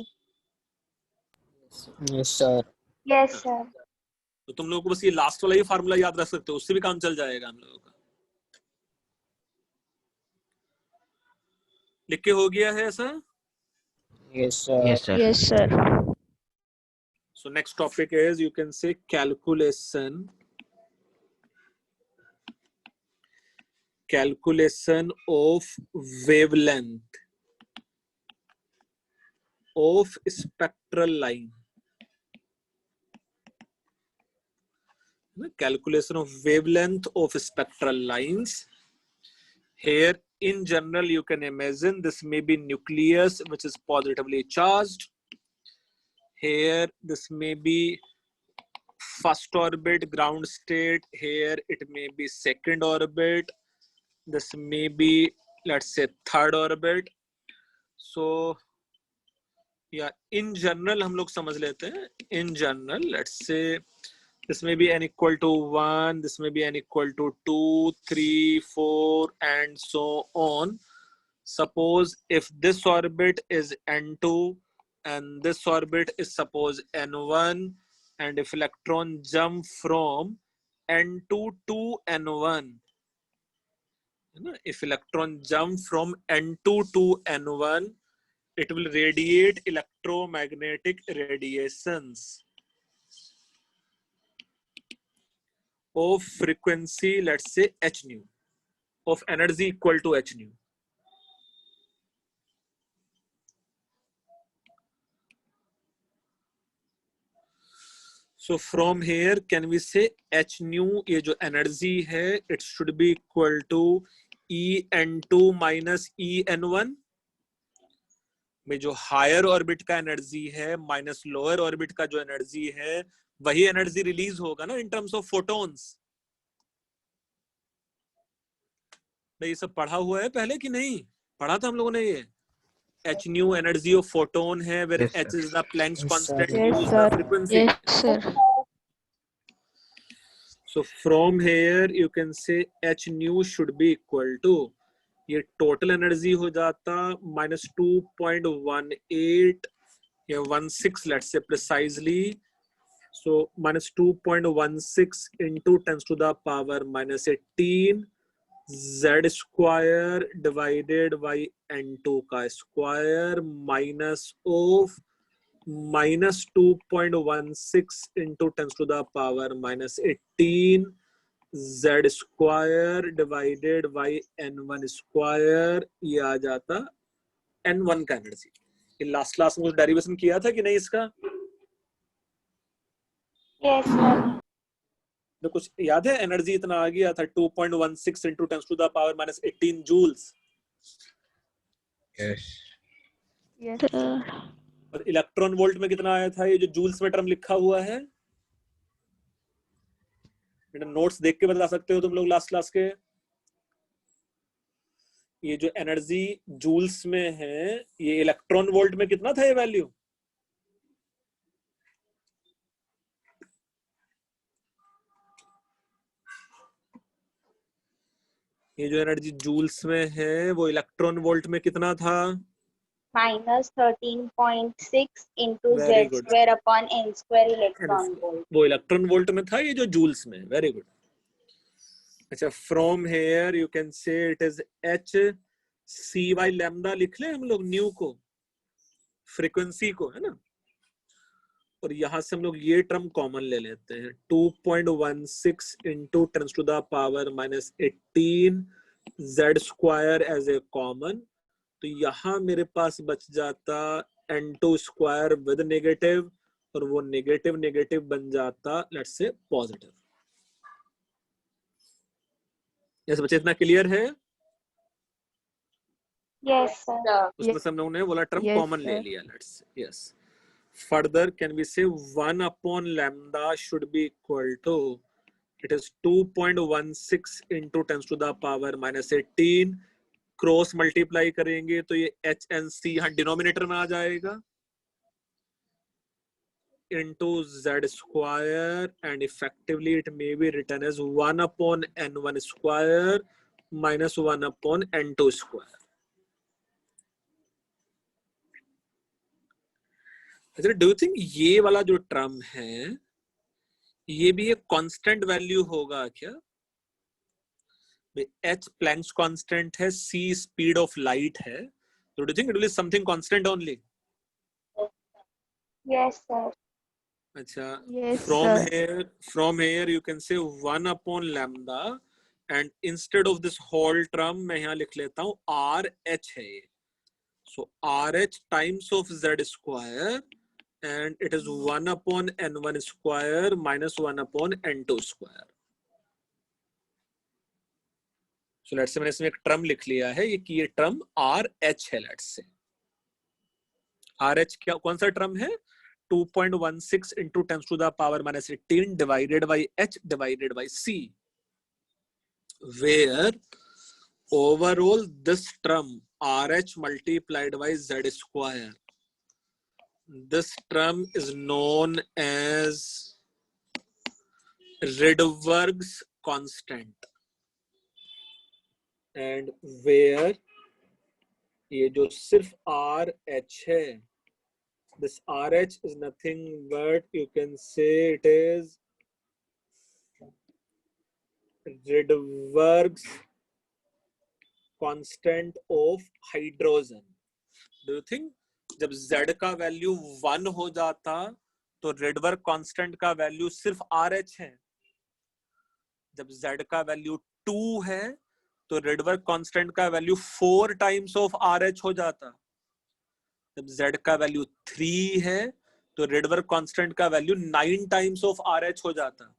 Yes, sir. Yes, sir. तो तुम लोगों को बस ये लास्ट वाला ही फार्मूला याद रख सकते हो, उससे भी काम चल जाएगा हम लोगों का. लिख के हो गया है ऐसा? Yes, sir. Yes, sir. Yes, sir. So next topic is, you can say, calculation of wavelength of spectral line. Calculation of wavelength of spectral lines. Here, in general, you can imagine this may be nucleus which is positively charged. Here, this may be first orbit, ground state. Here, it may be second orbit. This may be, let's say, third orbit. So, yeah, in general, हम लोग समझ लेते हैं. In general, let's say, this may be n equal to 1, this may be n equal to 2, 3, 4, and so on. suppose if this orbit is n2 and this orbit is suppose n1, and if electron jump from n2 to n1, if electron jump from n2 to n1, it will radiate electromagnetic radiations of frequency, let's say h nu, of energy equal to h nu. So from here can we say h nu, ये जो energy है, it should be equal to E n2 minus E n1, में जो higher orbit का energy है minus lower orbit का जो energy है, वही एनर्जी रिलीज होगा ना इन टर्म्स ऑफ फोटोन्स। ये सब पढ़ा हुआ है पहले कि नहीं? पढ़ा था हम लोगों ने ये। h nu energy of photon है, where Yes, h sir. is the Planck's Yes, constant, sir. nu Yes, is the sir. frequency. Yes, sir. So from here you can say h nu should be equal to, ये total energy हो जाता -2.18 या 16, let's say precisely, so -2.16 into 10 to the power -18 z square divided by n2 का square minus of -2.16 into 10 to the power -18 z square divided by n1 square, ये आ जाता n1 का energy. ये लास्ट क्लास में डेरिवेशन किया था कि नहीं इसका? Yes, sir. तो कुछ याद है? एनर्जी इतना आ गया था 2.16 into 10 to the power -18 joules. Yes. Yes, Sir. और इलेक्ट्रॉन वोल्ट में कितना आया था? ये जो जूल्स में टर्म लिखा हुआ है, बेटा नोट्स देख के बता सकते हो तुम लोग लास्ट क्लास के। ये जो एनर्जी जूल्स में है, ये इलेक्ट्रॉन वोल्ट में कितना था ये वैल्यू? ये जो एनर्जी जूल्स में है वो इलेक्ट्रॉन वोल्ट में कितना था? -13.6 into Very z good. square upon n square electron volt. वो इलेक्ट्रॉन वोल्ट में था, ये जो जूल्स में। Very good. अच्छा, from here you can say it is h cy lambda, लिख ले हम लोग न्यू को, फ्रीक्वेंसी को, है ना। और यहां से हम लोग ये टर्म कॉमन ले लेते हैं, 2.16 into 10 to the power -18 z square as a common. तो यहां मेरे पास बच जाता n2 स्क्वायर विद नेगेटिव, और वो नेगेटिव नेगेटिव बन जाता लेट्स से पॉजिटिव। यस बच्चे, इतना क्लियर है? Yes, sir. उसमें से हम लोगों ने बोला टर्म Yes, कॉमन ले sir. लिया, let's yes. Further can we say 1 upon lambda should be equal to, it is 2.16 into 10 to the power -18, cross multiply करेंगे तो ये h and c यहाँ डिनोमिनेटर में आ जाएगा, into z square, and effectively it may be written as 1 upon n1 square minus 1 upon n2 square. अच्छा, do you think ये वाला जो टर्म है ये भी एक कांस्टेंट वैल्यू होगा क्या? h प्लैंक्स कांस्टेंट है, c स्पीड ऑफ लाइट है, तो do you think it will be something constant only? Yes, sir. अच्छा, Yes, from sir. here you can say 1 upon lambda, and instead of this whole term मैं यहाँ लिख लेता हूँ RH है ये, so RH times of z square, and it is 1 upon n1 square minus 1 upon n2 square. So let's say मैंने इसमें एक टर्म लिख लिया है ये कि ये टर्म RH है। लेट्स से RH क्या, कौन सा टर्म है? 2.16 into 10 to the power -18 divided by h divided by c, where overall this term RH multiplied by z square, this term is known as Rydberg's constant, and where ये जो सिर्फ RH है, this RH is nothing but you can say it is Rydberg's constant of hydrogen. Do you think जब Z का value 1 हो जाता तो Rydberg constant का वैल्यू सिर्फ RH है? जब Z का वैल्यू 2 है तो Rydberg कांस्टेंट का वैल्यू 4 टाइम्स ऑफ RH हो जाता। जब Z का वैल्यू 3 है तो Rydberg कांस्टेंट का वैल्यू 9 टाइम्स ऑफ RH हो जाता।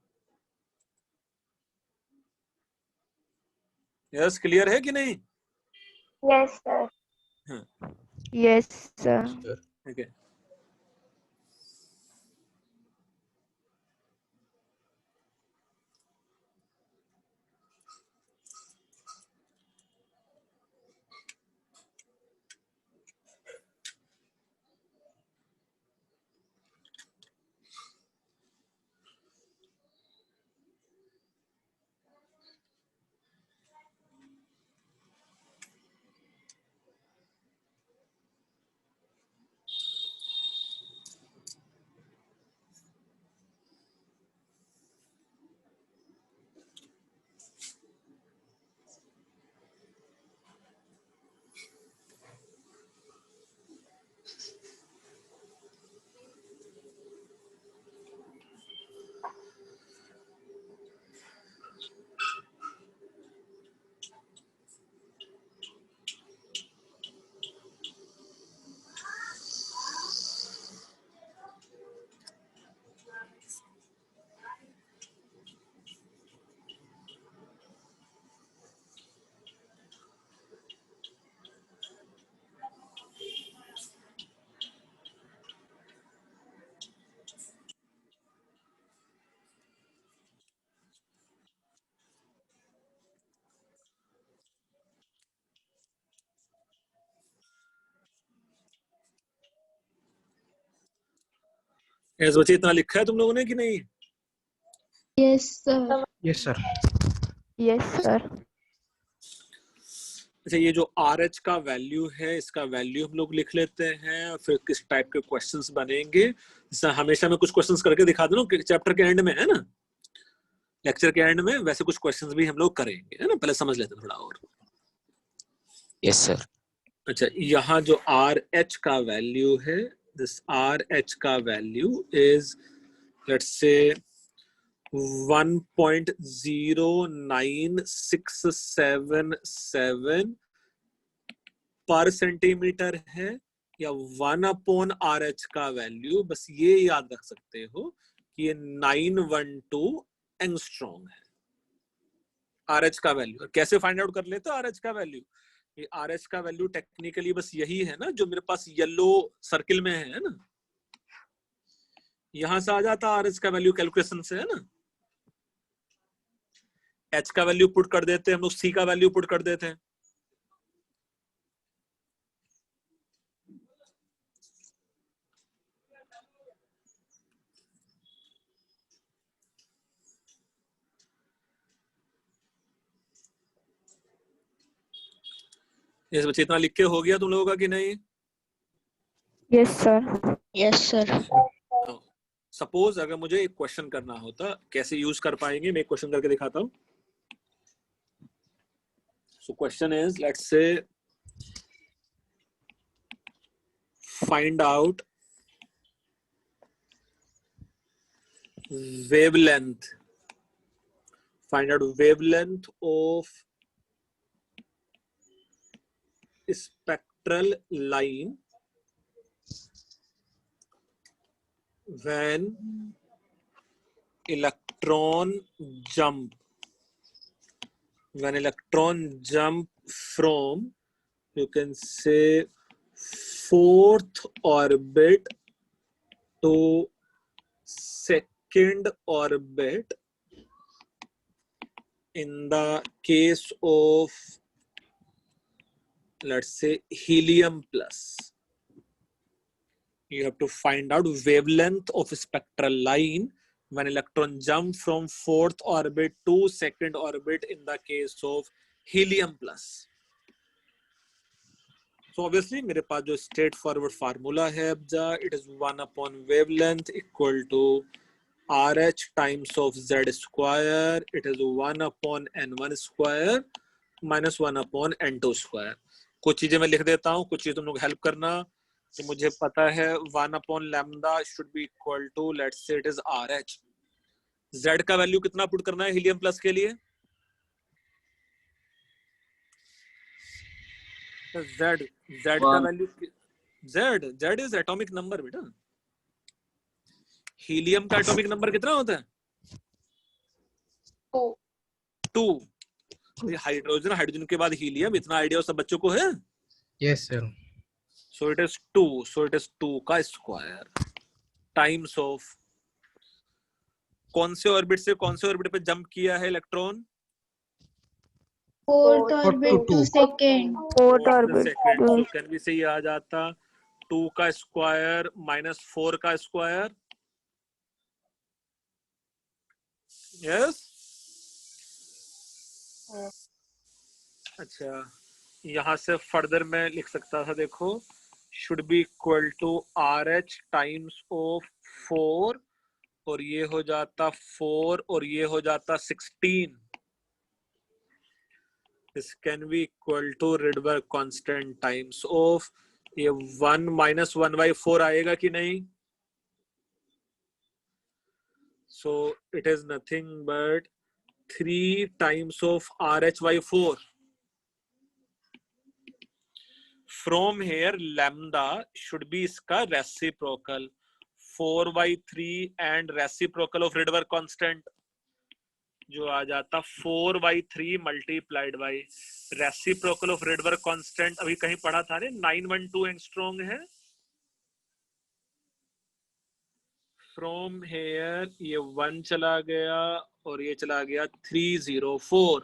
यस, क्लियर है कि नहीं? Yes, sir. Yes, sir. Okay. Yes बच्चे, इतना लिखा है तुम लोगों ने कि नहीं? Yes, sir. Yes, sir. Yes, sir. अच्छा, ये जो RH का वैल्यू है, इसका वैल्यू हम लोग लिख लेते हैं और फिर किस टाइप के क्वेश्चंस बनेंगे। जैसे हमेशा मैं कुछ क्वेश्चंस करके दिखा दूं ना चैप्टर के एंड में, है ना, लेक्चर के एंड में, वैसे कुछ क्वेश्चंस भी हम लोग करेंगे, है ना। पहले समझ लेते हैं थोड़ा और। Yes sir. अच्छा, यहाँ जो RH का वैल्यू है, दिस RH का वैल्यू इज लेट्स से 1.09677 पर सेंटीमीटर है, या 1/RH का वैल्यू, बस ये याद रख सकते हो कि ये 912 एंगस्ट्रॉम है RH का वैल्यू। कैसे फाइंड आउट कर लेते हो RH का वैल्यू? ये RH का वैल्यू टेक्निकली बस यही है ना, जो मेरे पास येलो सर्किल में है ना, यहां से आ जाता RH का वैल्यू कैलकुलेशन से, है ना। H का वैल्यू पुट कर देते हैं हम लोग, C का वैल्यू पुट कर देते हैं। इस बच्चे, इतना लिख के हो गया तुम लोगों का कि नहीं? Yes, sir. Yes, sir. Suppose अगर मुझे एक क्वेश्चन करना होता, कैसे यूज कर पाएंगे, मैं एक क्वेश्चन करके दिखाता हूं। सो क्वेश्चन इज, लेट्स से find out wavelength of spectral line when electron jump from, you can say, 4th orbit to 2nd orbit in the case of, let's say, helium plus. You have to find out wavelength of spectral line when electron jump from 4th orbit to 2nd orbit in the case of helium plus. So obviously मेरे पास जो straightforward formula है अब्जा, it is 1 upon wavelength equal to RH times of Z square, it is 1 upon N1 square minus 1 upon N2 square. कुछ चीजें मैं लिख देता हूँ, कुछ चीजें तुम लोग हेल्प करना। तो मुझे पता है 1 upon lambda should be equal to, let's say it is RH। Z का वैल्यू कितना पुट करना है हीलियम प्लस के लिए? Z का One. Value Z is atomic number बेटा। हीलियम का एटॉमिक नंबर कितना होता है? 2। हाइड्रोजन के बाद हीलियम, इतना आइडिया सब बच्चों को है? Yes, sir. So it is 2, so it is 2 का स्क्वायर टाइम्स ऑफ, कौन से ऑर्बिट से कौन से ऑर्बिट पे जंप किया है electron? Fourth Fourth orbit to to two. second. Fourth orbit second. to so can be से ये आ जाता 2 का स्क्वायर माइनस 4 का स्क्वायर। यस। अच्छा, यहाँ से फर्दर मैं लिख सकता था, देखो, should be equal to RH times of 4, और ये हो जाता 4 और ये हो जाता 16। This can be equal to Rydberg constant times of, ये 1 माइनस 1/4 आएगा कि नहीं? So it is nothing but 3 times of RH/4। From here lambda should be इसका reciprocal 4/3 and reciprocal of Rydberg constant जो आ जाता 4/3 multiplied by reciprocal of Rydberg constant, अभी कहीं पढ़ा था ने 912 एंगस्ट्रॉम है। From here ये 1 चला गया और ये चला गया 304।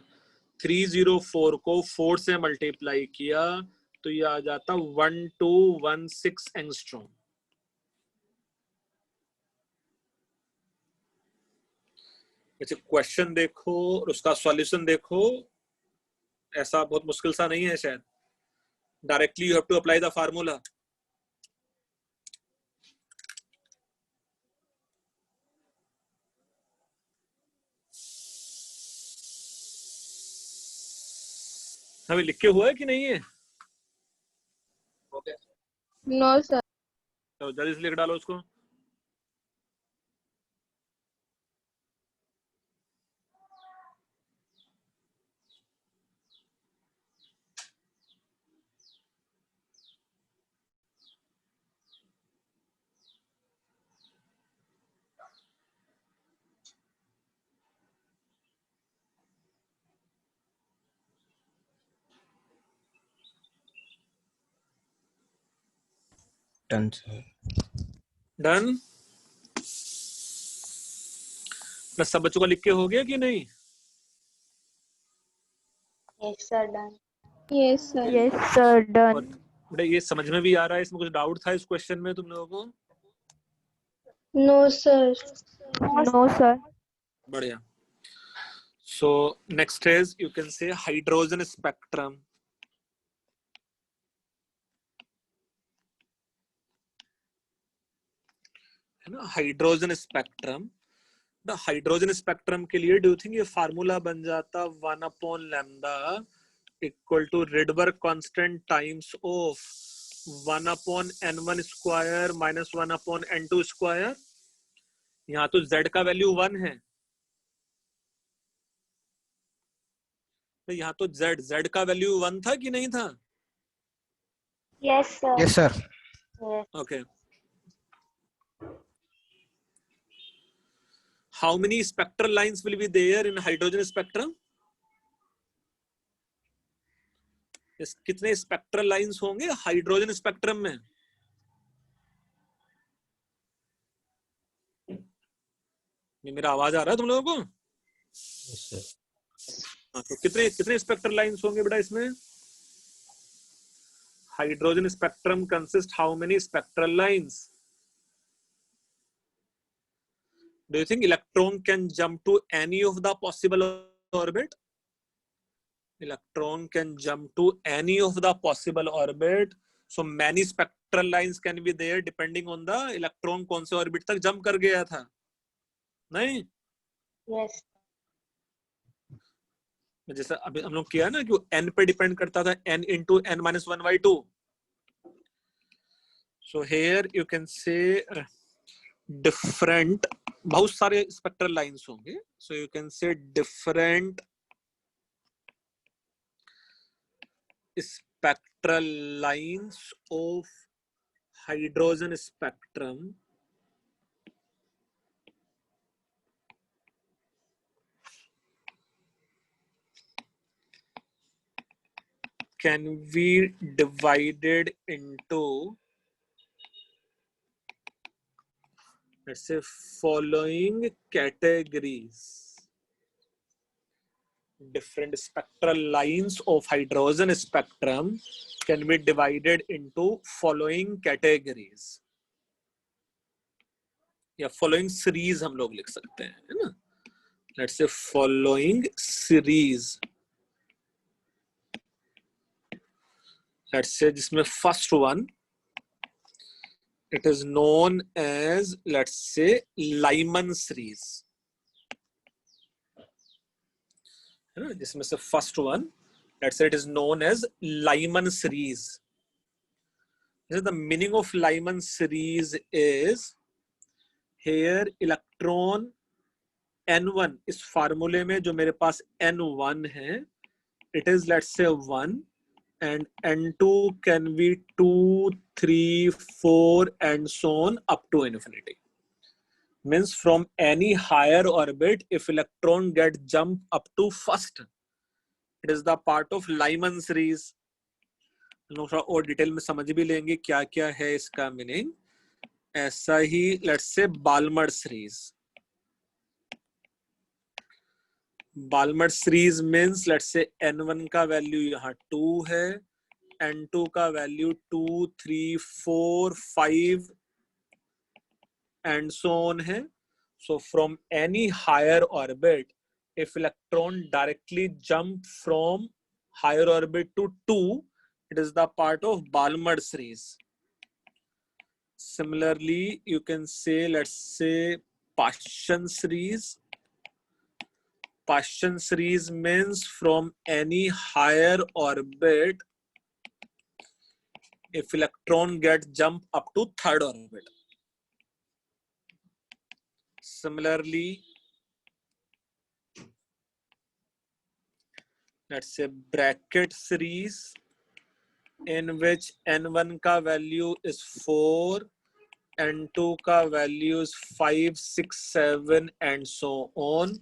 304 को 4 से मल्टीप्लाई किया तो ये आ जाता 1216 एंगस्ट्रॉम। अच्छा, क्वेश्चन देखो और उसका सॉल्यूशन देखो, ऐसा बहुत मुश्किल सा नहीं है शायद। Directly you have to apply the formula. हमें लिख के हुआ है कि नहीं है? No, sir. तो जल्दी से लिख डालो उसको। Done, sir. डन। सब बच्चों का लिख के हो गया कि नहीं? Yes, sir, done. Yes, sir. yes, sir, और done. बेटा ये समझ में भी आ रहा है? इसमें कुछ डाउट था इस क्वेश्चन में तुम लोगों को? No, sir. No, sir. बढ़िया। So next is you can say hydrogen spectrum. है ना, हाइड्रोजन स्पेक्ट्रम। हाइड्रोजन स्पेक्ट्रम के लिए डू यू थिंक ये फार्मूला बन जाता 1 upon lambda equal to Rydberg constant times of 1 upon N1 square minus 1 upon N2 square. यहाँ तो Z का वैल्यू 1 है, तो यहाँ तो Z का वैल्यू 1 था कि नहीं था? Yes, sir. Yes, sir. Yes. Okay. How many spectral lines will be there in hydrogen spectrum? कितने स्पेक्ट्रल लाइंस होंगे हाइड्रोजन स्पेक्ट्रम में? मेरा आवाज आ रहा है तुम लोगों को? Yes, sir. हाँ, तो कितने कितने स्पेक्ट्रल लाइंस होंगे बेटा इसमें? Hydrogen spectrum consist how many spectral lines? Do you think electron can jump to any of the possible orbit? electron can jump to any of the possible orbit, so many spectral lines can be there depending on the electron कौन से orbit तक jump कर गया था, नहीं? Yes. जैसे अभी हम लोग किया ना कि n पे डिपेंड करता था, n into n minus 1/2. So here you can say different, बहुत सारे spectral lines होंगे, so you can say different spectral lines of hydrogen spectrum can be divided into, let's say, following categories. Different spectral lines of hydrogen spectrum can be divided into following categories. या following series हम लोग लिख सकते हैं, है ना? Let's say following series. Let's say जिसमें first one, it is known as, let's say, Lyman series. है ना? जिसमें से first one, let's say it is known as Lyman series. The meaning of Lyman series is, here electron n1 इस फार्मूले में जो मेरे पास n1 है, it is, let's say, 1, and n2 can be 2, 3, 4 and so on up to infinity. Means from any higher orbit, if electron get jump up to first, it is the part of Lyman series. हम लोग थोड़ा और detail में समझ भी लेंगे क्या क्या है इसका मीनिंग. ऐसा ही let's say Balmer series. Balmer series means let's say n1 का वैल्यू यहाँ 2 है, n2 का वैल्यू 2, 3, 4, 5 and so on है. So from any higher orbit, if electron directly jump from higher orbit to 2, it is the part of Balmer series. Similarly, you can say, let's say, Paschen series. Paschen series means from any higher orbit, if electron get jump up to third orbit. Similarly, let's say bracket series, in which n1 का value is 4, n2 का value is 5, 6, 7 and so on.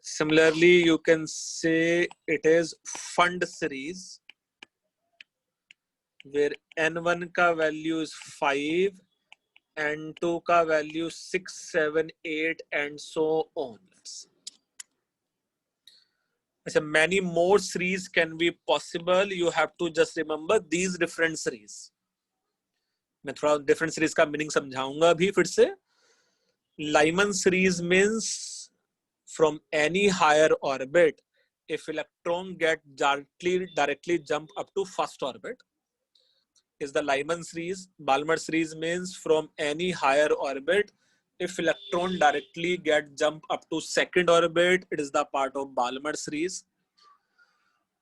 Similarly, you can say it is fund series, where n1 का value is 5, n2 का value 6, 7, 8 and so on. So many more series can be possible. You have to just remember these different series. मैं थोड़ा different series का meaning समझाऊंगा अभी फिर से. Lyman series means from any higher orbit, if electron get directly jump up to first orbit, is the Lyman series. Balmer series means from any higher orbit, if electron directly get jump up to second orbit, it is the part of Balmer series.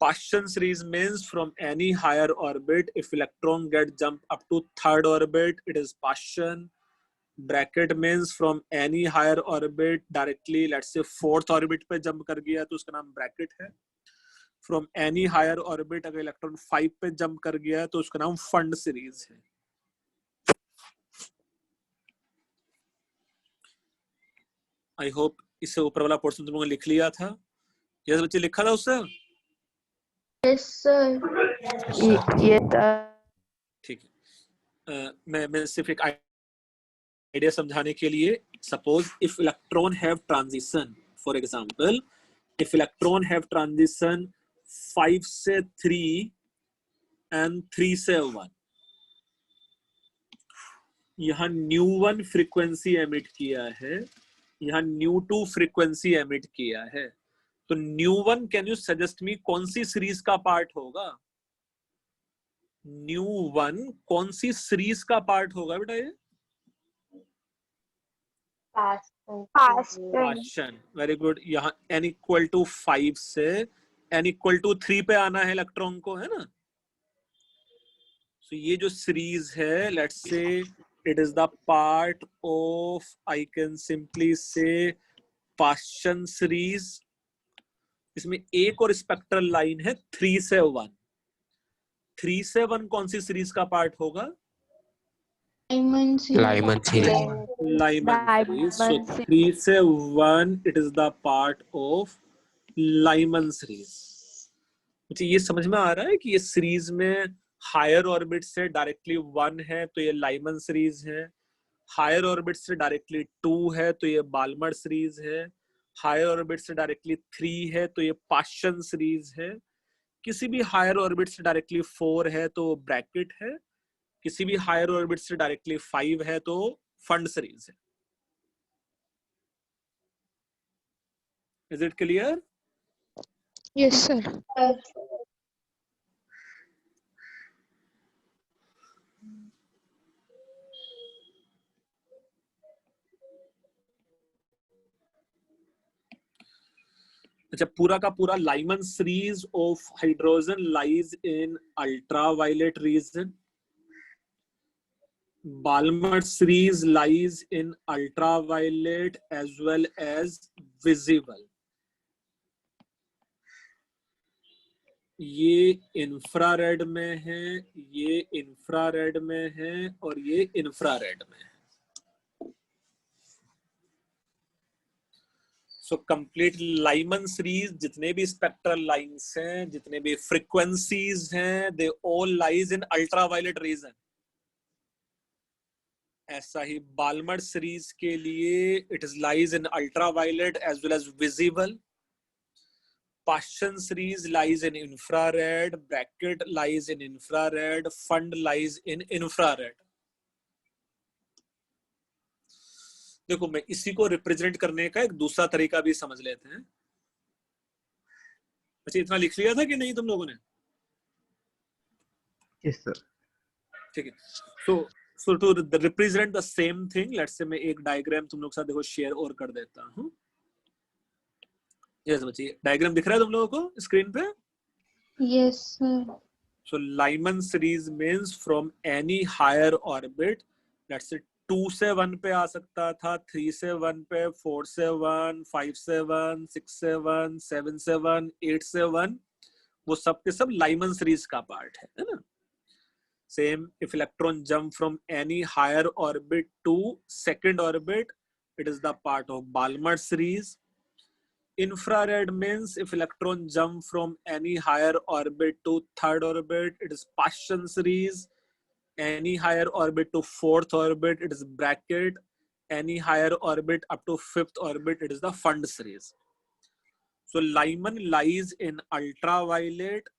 Paschen series means from any higher orbit, if electron get jump up to third orbit, it is Paschen. Bracket means from any higher orbit directly, let's say fourth orbit पे jump कर गया तो उसका नाम bracket है. From any higher orbit अगर electron 5 पे jump कर गया तो उसका नाम fund series है. I hope इससे ऊपर वाला पोर्शन तुम लोगों ने लिख लिया था. ये बच्चे लिखा था उससे? Yes, sir. Yes, sir. ठीक है. मैं सिर्फ एक आइडिया समझाने के लिए, suppose if electron have transition, for example, if electron have transition 5 से 3 and 3 से 1, यहाँ nu1 frequency emit किया है, यहाँ nu2 frequency emit किया है. तो new one can you suggest me कौन सी सीरीज का पार्ट होगा? न्यू वन कौन सी सीरीज का पार्ट होगा बेटा? ये पाशन, वेरी गुड। यहाँ n इक्वल टू 5 से n इक्वल टू 3 पे आना है इलेक्ट्रॉन को, है ना? तो ये जो सीरीज है, let's say it is the part of, I can simply से पाशन सीरीज। इसमें एक और स्पेक्ट्रल लाइन है 3 से 1। 3 से 1 कौन सी सीरीज का पार्ट होगा? Lyman series. Lyman series. So 3 से 1 it is the part of Lyman series. मुझे ये समझ में आ रहा है कि ये सीरीज में हायर ऑर्बिट से डायरेक्टली 1 है तो ये लाइमन सीरीज है, हायर ऑर्बिट से डायरेक्टली 2 है तो ये बाल्मर सीरीज है, हायर ऑर्बिट से डायरेक्टली 3 है तो ये पाशन सीरीज है, किसी भी हायर ऑर्बिट से डायरेक्टली 4 है तो ब्रैकेट है, किसी भी हायर ऑर्बिट से डायरेक्टली 5 है तो फंड सीरीज है। Is it clear? Yes, sir. अच्छा, पूरा का पूरा Lyman series of hydrogen lies in ultraviolet region, Balmer series lies in ultraviolet as well as visible. ये इंफ्रारेड में है, ये इंफ्रारेड में है और ये इंफ्रारेड में है। सो कंप्लीट लाइमन सीरीज, जितने भी स्पेक्ट्रल लाइंस हैं, जितने भी फ्रीक्वेंसीज हैं, they all lies in ultraviolet region. ऐसा ही बाल्मर सीरीज के लिए it is lies in ultraviolet as well as visible. Paschen series lies in infrared, bracket lies in infrared, fund lies in infrared. देखो, मैं इसी को represent करने का एक दूसरा तरीका भी समझ लेते हैं। अच्छा, इतना लिख लिया था कि नहीं तुम लोगों ने? Yes, sir. ठीक है। So to represent the same thing, let's say मैं एक डायग्राम तुम लोग के साथ देखो शेयर और कर देता हूँ। यस बच्चे, डायग्राम दिख रहा है तुम लोगों को स्क्रीन पे? Yes, sir. So Lyman series means from any higher orbit, let's say 2 से 1 पे आ सकता था, 3 से 1 पे, 4 से 1, 5 से 1, 6 से 1, 7 से 1, 8 से 1, वो सब के सब Lyman series का पार्ट है ना? Same, if electron jump from any higher orbit to second orbit, it is the part of Balmer series. Infrared means if electron jump from any higher orbit to third orbit, it is Paschen series. Any higher orbit to fourth orbit, it is bracket. Any higher orbit up to fifth orbit, it is the fund series. So Lyman lies in ultraviolet,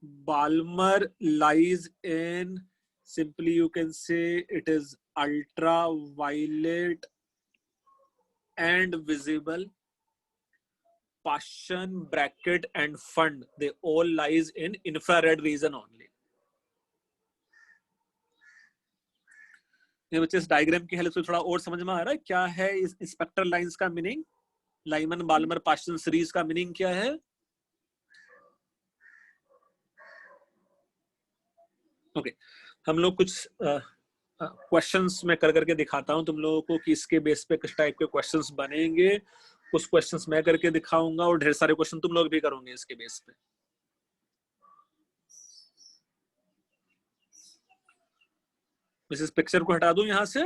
Balmer lies in, simply you can say it is ultraviolet and visible. Paschen, bracket and fund, they all lies in infrared region only. ये बच्चे इस diagram की help से थोड़ा और समझ में आ रहा है क्या है इस स्पेक्ट्रल लाइंस का meaning? Lyman Balmer Paschen series का मीनिंग क्या है? ओके, हम लोग कुछ क्वेश्चंस में कर करके दिखाता हूं तुम लोगों को कि इसके बेस पे किस टाइप के क्वेश्चंस बनेंगे। कुछ क्वेश्चंस मैं करके दिखाऊंगा और ढेर सारे क्वेश्चन तुम लोग भी करोगे इसके बेस पे। इस पिक्चर को हटा दूं यहां से?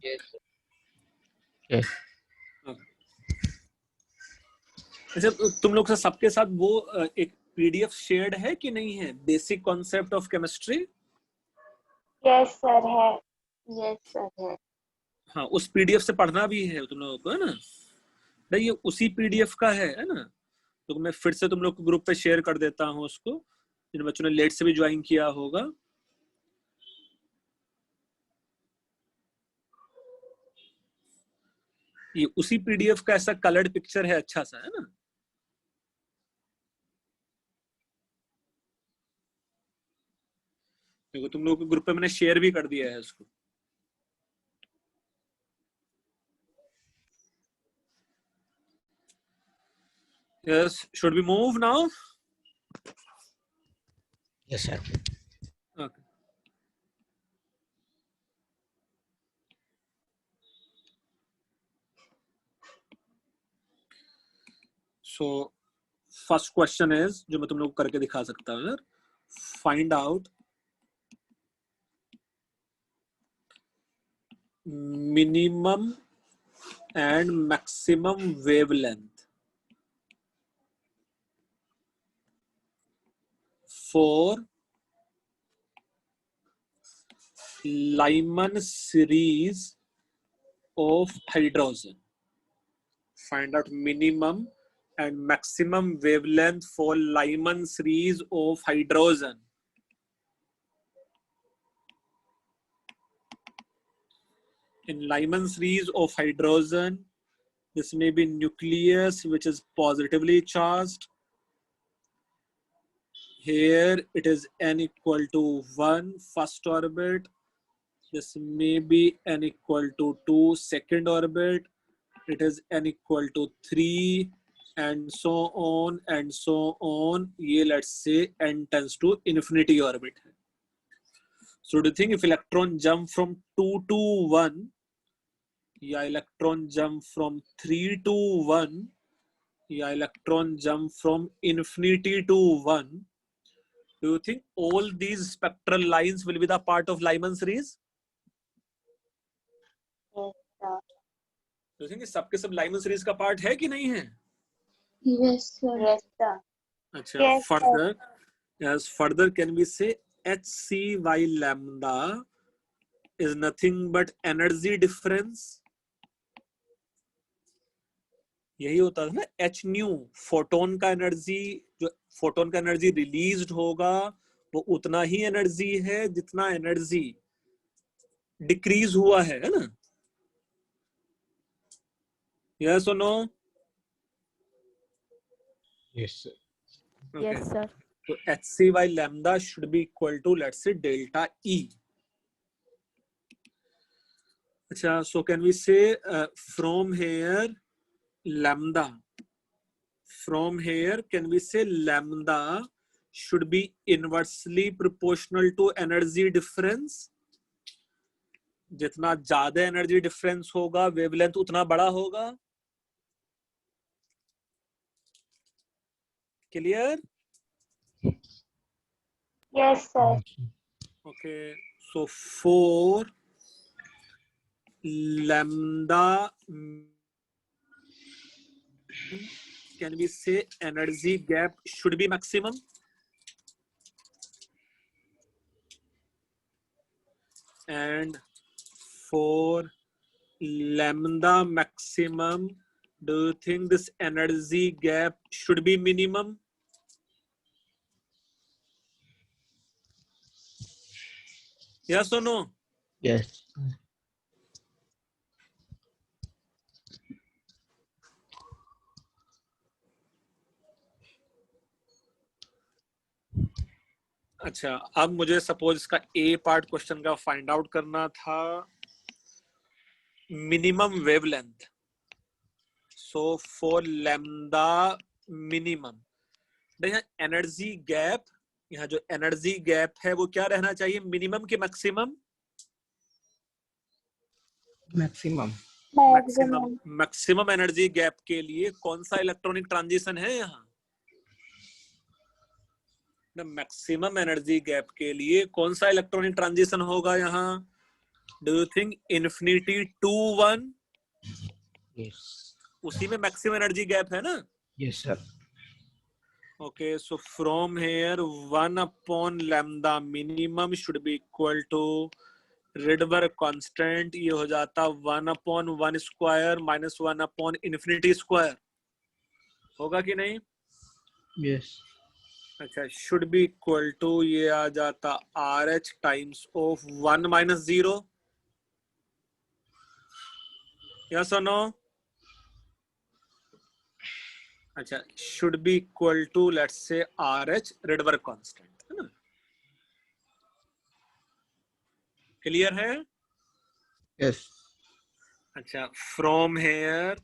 Yes. Yes. अच्छा, तुम लोग से सबके साथ वो एक पीडीएफ शेयर्ड है कि नहीं है, basic concept of chemistry? Yes sir है। यस सर है। हाँ, उस पीडीएफ से पढ़ना भी है तुम लोगों को, है ना भाई? ये उसी पीडीएफ का है ना? तो मैं फिर से तुम लोग को ग्रुप पे शेयर कर देता हूँ उसको, जिन बच्चों ने लेट से भी ज्वाइन किया होगा। ये उसी पीडीएफ का ऐसा कलर्ड पिक्चर है, अच्छा सा, है ना? देखो तुम लोगों के ग्रुप पे मैंने शेयर भी कर दिया है इसको। Yes, should we move now? Yes, sir. Okay. So first question is, जो मैं तुम लोग करके दिखा सकता हूँ, find out minimum and maximum wavelength for Lyman series of hydrogen. Find out minimum and maximum wavelength for Lyman series of hydrogen. In Lyman series of hydrogen, this may be nucleus which is positively charged. Here it is n equal to 1 first orbit. This may be n equal to 2 second orbit. It is n equal to 3 and so on and so on. ये let's say n tends to infinity orbit. So do you think if electron jump from 2 to 1, या electron jump from 3 to 1, या electron jump from infinity to 1, do you think all these spectral lines will be the part of Lyman series? Yes, sir. Do you think सबके सब Lyman series का part है कि नहीं है? Yes, sir. Yes, sir. अच्छा, Yes, further, yes, further can we say HCy lambda is nothing but energy difference. यही होता है ना, h nu फोटोन का एनर्जी, जो फोटोन का एनर्जी रिलीज्ड होगा वो उतना ही एनर्जी है जितना एनर्जी डिक्रीज हुआ है ना? यस और no? Yes, sir. Okay. Yes, sir. So HCy lambda should be equal to, let's say, delta E. अच्छा, so can we say from here lambda, from here can we say lambda should be inversely proportional to energy difference? जितना ज्यादा energy difference होगा wavelength उतना बड़ा होगा. Clear? yes, sir. Okay, so for lambda, can we say energy gap should be maximum? And for lambda maximum, do you think this energy gap should be minimum? Yes or no? Yes. अच्छा, अब मुझे suppose इसका ए part question का find out करना था, minimum wavelength. So for lambda minimum, देखिए energy gap, यहाँ जो एनर्जी गैप है वो क्या रहना चाहिए, मिनिमम के maximum? Maximum. Maximum. Maximum energy gap के लिए कौन सा इलेक्ट्रॉनिक ट्रांजिशन है यहाँ? मैक्सिमम एनर्जी गैप के लिए कौन सा इलेक्ट्रॉनिक ट्रांजिशन होगा यहाँ? Do you think infinity to 1? Yes. उसी में मैक्सिमम एनर्जी गैप है ना? Yes, sir. Okay, so from here 1 upon lambda minimum should be equal to Rydberg constant, ये हो जाता 1 upon 1 square minus 1 upon infinity square. होगा कि नहीं? Yes. अच्छा, should be equal to, ये आ जाता RH times of 1 minus 0. Yes or no? अच्छा, should be equal to let's say RH Rydberg constant, है ना? क्लियर है? Yes. अच्छा, from here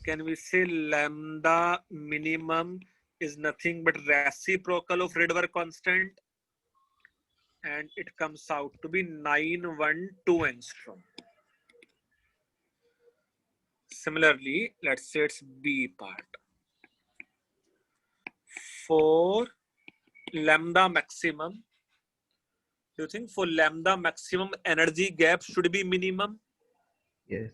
can we say lambda minimum is nothing but reciprocal of Rydberg constant, and it comes out to be 912 angstrom. Similarly, let's say it's B part. For lambda maximum, do you think for lambda maximum energy gap should be minimum? Yes.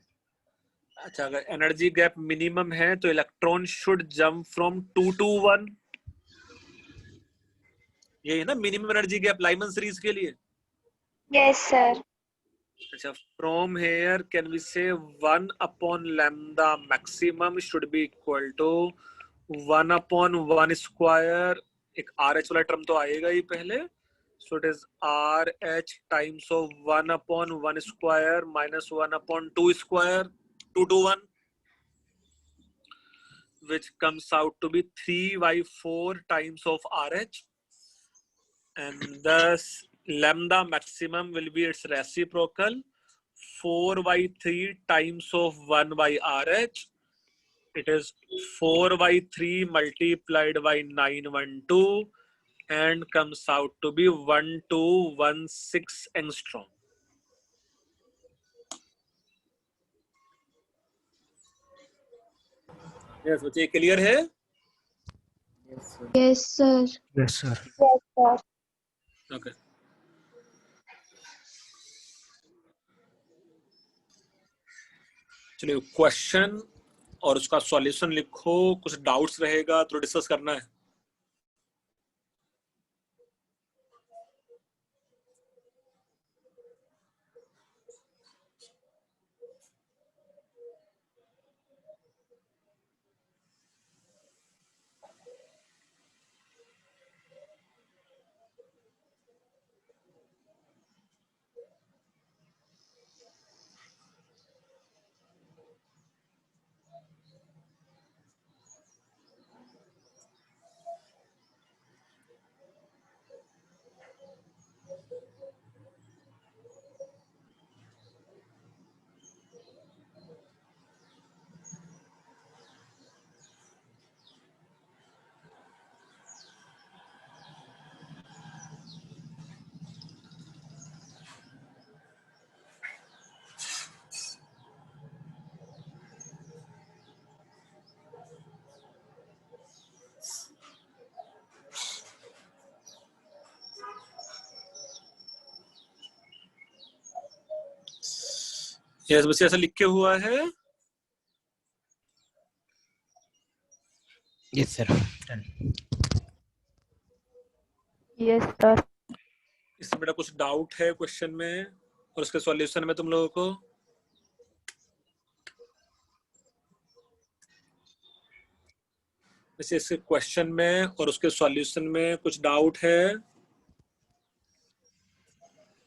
अच्छा, अगर energy gap minimum है तो electron should jump from 2 to 1. ये है ना minimum energy gap Lyman series के लिए. Yes, sir. अच्छा, from hair can we say 1 upon lambda maximum should be equal to 1 upon 1 square. एक RH वाला टर्म तो आएगा ही पहले, so it is RH times of 1 upon 1 square minus 1 upon 2 square, 2 to 1, which comes out to be 3/4 times of RH, and thus lambda maximum will be its reciprocal 4/3 times of 1/RH. It is 4/3 multiplied by 912 and comes out to be 1216 angstrom. Yes, बच्चे clear है? Yes, sir. Yes, sir. Yes, sir. Yes, sir. Okay. चलिए, question और उसका solution लिखो. कुछ doubts रहेगा तो discuss करना है. यस बच्चे, ऐसा लिख के हुआ है. Yes, sir. Done. Yes, sir. इसमें बेटा कुछ डाउट है क्वेश्चन में और उसके सॉल्यूशन में तुम लोगों को? वैसे इसके क्वेश्चन में और उसके सॉल्यूशन में कुछ डाउट है?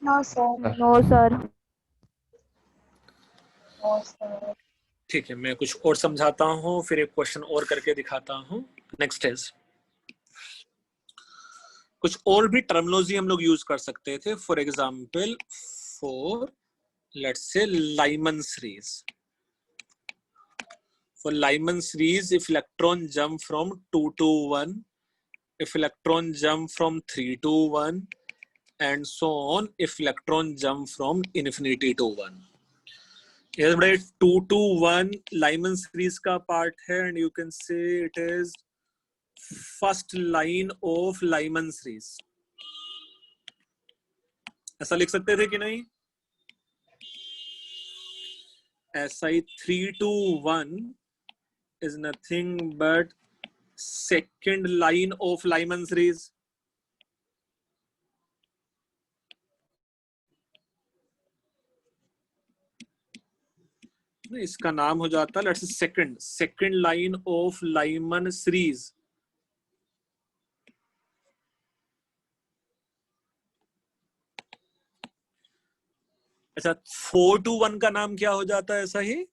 No, sir. No, sir. No, sir. ठीक है, मैं कुछ और समझाता हूँ, फिर एक क्वेश्चन और करके दिखाता हूँ. नेक्स्ट इज, कुछ और भी टर्मिनोलॉजी हम लोग यूज कर सकते थे. For example, for let's say Lyman series. For Lyman series, if electron jump from 2 to 1, if electron jump from 3 to 1, and so on, if electron jump from infinity to 1. Yes, but 2 to 1 Lyman series का part है, and you can say it is first line of Lyman series. ऐसा लिख सकते थे कि नहीं? SI 3 to 1 is nothing but second line of Lyman series. इसका नाम हो जाता है let's second line of Lyman series. अच्छा, 4 to 1 का नाम क्या हो जाता है? ऐसा ही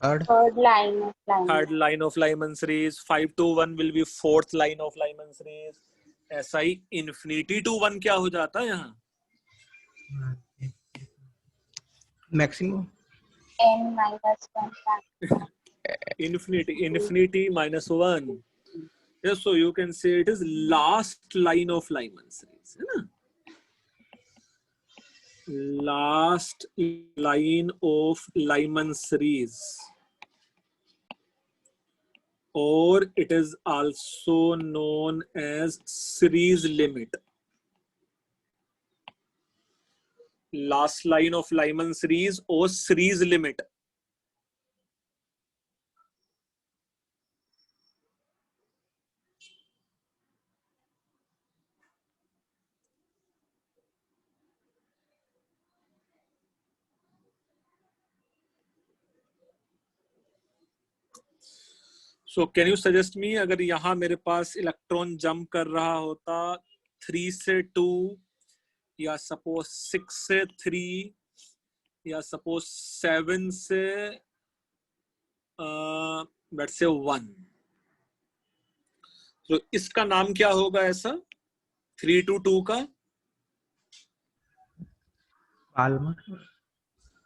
Third. Third line of Lyman. Third line of Lyman series. 5 to 1 will be fourth line of Lyman series. ऐसा ही infinity to 1 क्या हो जाता है यहाँ? Maximum. N minus 1 line. Infinity minus 1. Yes, so you can say it is last line of Lyman series, है ना? Last line of Lyman series, or it is also known as series limit. Last line of Lyman series or series limit. So can you suggest me, अगर यहाँ मेरे पास electron jump कर रहा होता 3 से 2 या सपोज 6 से 3 या सपोज 7 से let's say 1, तो इसका नाम क्या होगा? ऐसा 3 to 2 का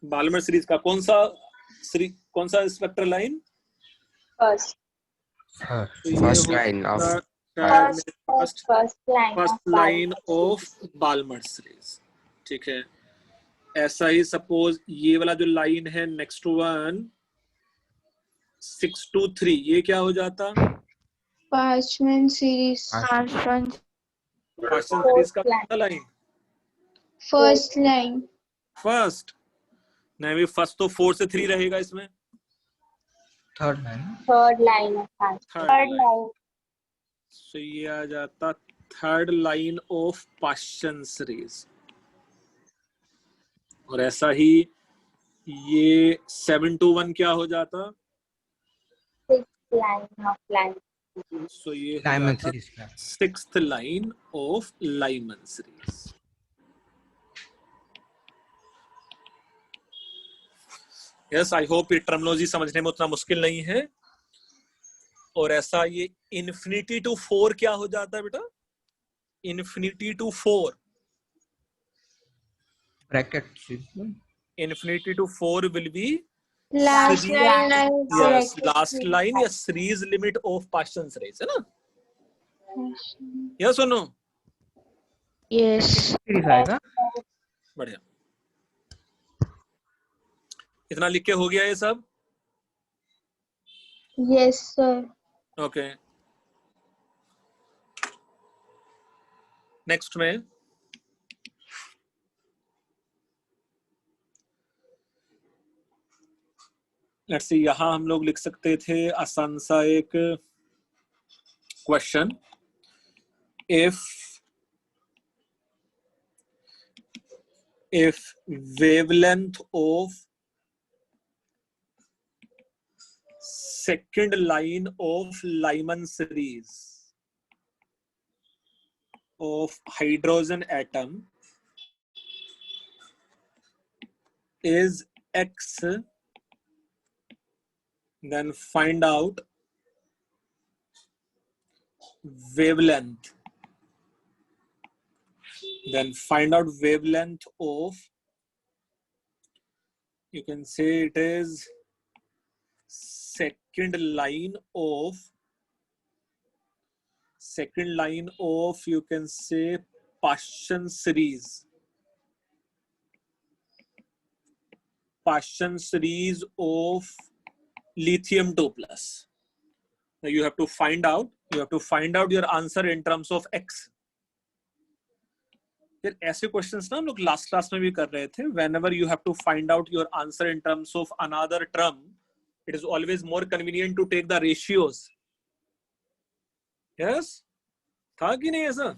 बाल्मर सीरीज का कौन सा spectral line? First. First line of First line first of line Lyman of series. Balmer series. ठीक है. ऐसा ही सपोज ये वाला जो लाइन है नेक्स्ट वन 6 to 3, ये क्या हो जाता? Parchment series. Parchment. Question series का कौन सा लाइन? First line. फर्स्ट. नहीं भी फर्स्ट तो 4 से 3 रहेगा इसमें. Third line. Third line of Lyman. Third Third line. line. So ये आ जाता third line of Paschen series. और ऐसा ही ये 7 to 1 क्या हो जाता? Sixth line of Lyman. सो ये Lyman series का. Sixth line of Lyman series. Yes, I hope ये टर्मिनोलॉजी समझने में उतना मुश्किल नहीं है. और ऐसा ये इन्फिनिटी टू 4 क्या हो जाता है बेटा? Infinity to 4. Bracket. Infinity to 4 will be Last Series- line is yes bracket last series. Line या series limit of Paschen series, है ना? यस और नो? Yes. Series आएगा. बढ़िया. इतना लिख के हो गया ये सब? Yes, sir. ओके. नेक्स्ट में लेट्स सी, यहां हम लोग लिख सकते थे आसान सा एक question. if wavelength of second line of Lyman series of hydrogen atom is x, then find out wavelength. Then find out wavelength of, you can say it is second line of, you can say Paschen series. Paschen series of lithium 2+. Now you have to find out your answer in terms of x. फिर ऐसे questions ना हम लोग last class में भी कर रहे थे. whenever you have to find out your answer in terms of another term, it is always more convenient to take the ratios. Yes, था कि नहीं ऐसा?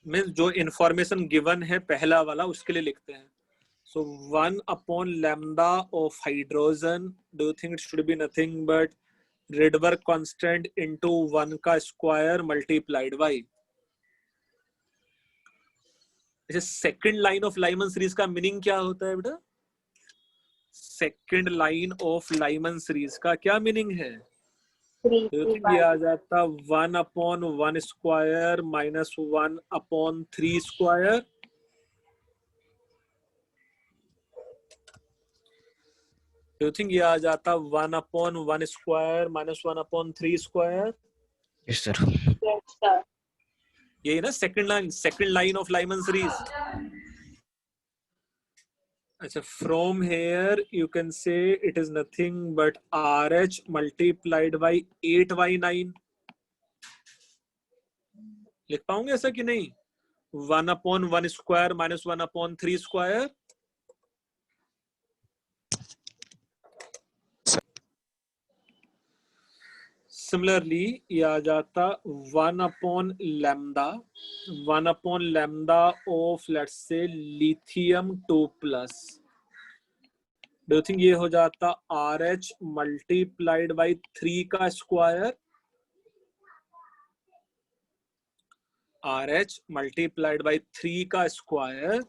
मीन्स जो इंफॉर्मेशन गिवन है पहला वाला उसके लिए लिखते हैं. So 1 upon lambda of hydrogen, do you think it should be nothing but Rydberg constant into 1 का स्क्वायर मल्टीप्लाइड बाई, अच्छा, second line of Lyman series का मीनिंग क्या होता है बेटा? Second line of Lyman series का क्या मीनिंग है? 3 तो की ये आ जाता 1/1 square minus 1/3 square. Do you think ये आ जाता 1/1 square minus 1/3 square? Yes, sir. Yes, sir. यही ना second line of Lyman series. अच्छा, from here you can say it is nothing but RH multiplied by 8/9। लिख पाऊंगे ऐसा कि नहीं? 1/1 स्क्वायर माइनस 1/3 स्क्वायर। सिमिलरली ये आ जाता 1/λ of let's say lithium 2+। Do you think ये हो जाता RH मल्टीप्लाइड बाई 3 का स्क्वायर। RH मल्टीप्लाइड बाई 3 का square.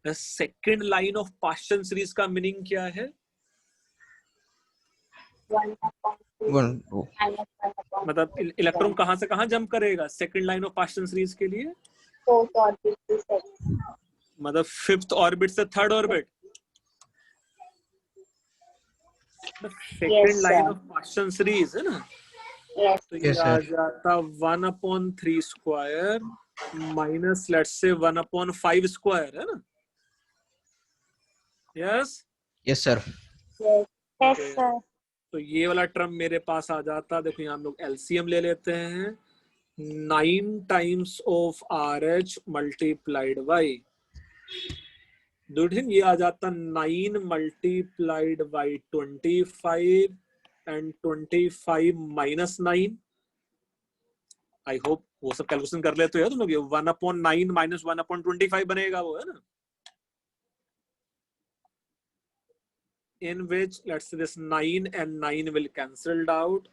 Second line of Paschen series का मीनिंग क्या है? 1/2 1, 2. minus 1/2. मतलब इलेक्ट्रॉन कहां से कहां जंप करेगा second line of Paschen series के लिए? 4th orbit to 7th. मतलब 5th ऑर्बिट से 3rd orbit. Second Yes, line sir. Of Paschen series है ना? Yes. तो ये Yes, आ sir. जाता 1/3 square minus let's say 1/5 square है ना? Yes. Yes, sir. Yes. Yes, Okay. sir. तो ये वाला टर्म मेरे पास आ जाता, देखो यहाँ हम लोग एलसीएम ले लेते हैं। 9 times of RH multiplied by, ये आ जाता 9 multiplied by 25 and 25 minus 9। I hope वो सब कैलकुलेशन कर लेते हो तुम लोग। 1/9 माइनस 1/25 बनेगा वो, है ना? In which let's say this 9 and 9 will cancelled out,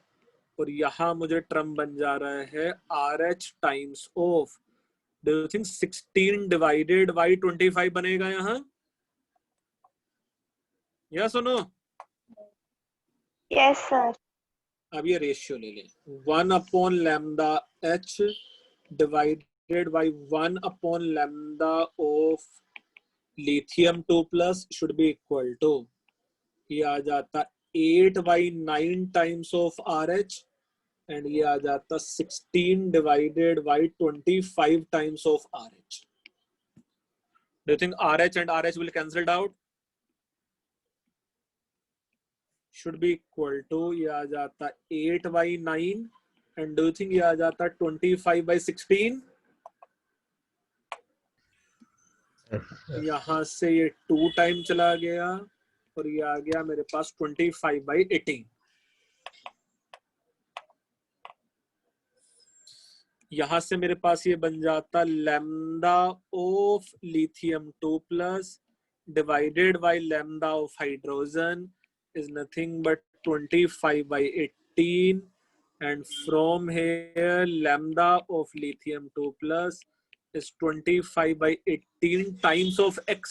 और यहाँ मुझे टर्म बन जा रहा है RH times of, do you think 16 divided by 25 बनेगा यहाँ? या सुनो, Yes, sir. अब ये रेशियो ले ले। 1/λH divided by 1/λ of lithium 2+ should be equal to, ये आ जाता 8/9 टाइम्स ऑफ RH एंड ये आ जाता 16 divided by 25 times of RH। Do you think RH and RH will cancelled out? Should be equal to, ये आ जाता 8/9 and do you think ये आ जाता 25/16? यहाँ से ये 2 टाइम चला गया और ये आ गया मेरे पास 25/18। यहाँ से मेरे पास ये बन जाता lambda of lithium 2+ divided by lambda of hydrogen is nothing but 25/18, and from here lambda of lithium 2+ is 25/18 times of x.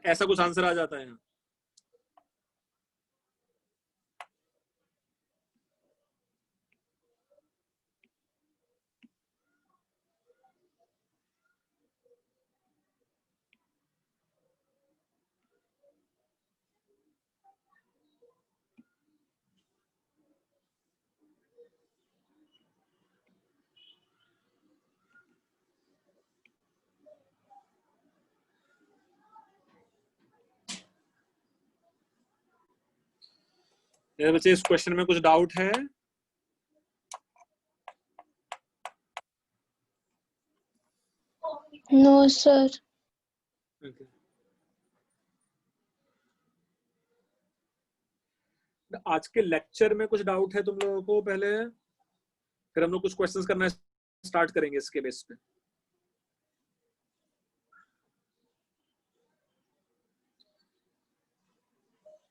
ऐसा कुछ आंसर आ जाता है। मेरे बच्चे इस क्वेश्चन में कुछ डाउट है? No, sir. Okay. आज के लेक्चर में कुछ डाउट है तुम लोगों को? पहले फिर हम लोग कुछ क्वेश्चंस करना स्टार्ट करेंगे इसके बेस पे।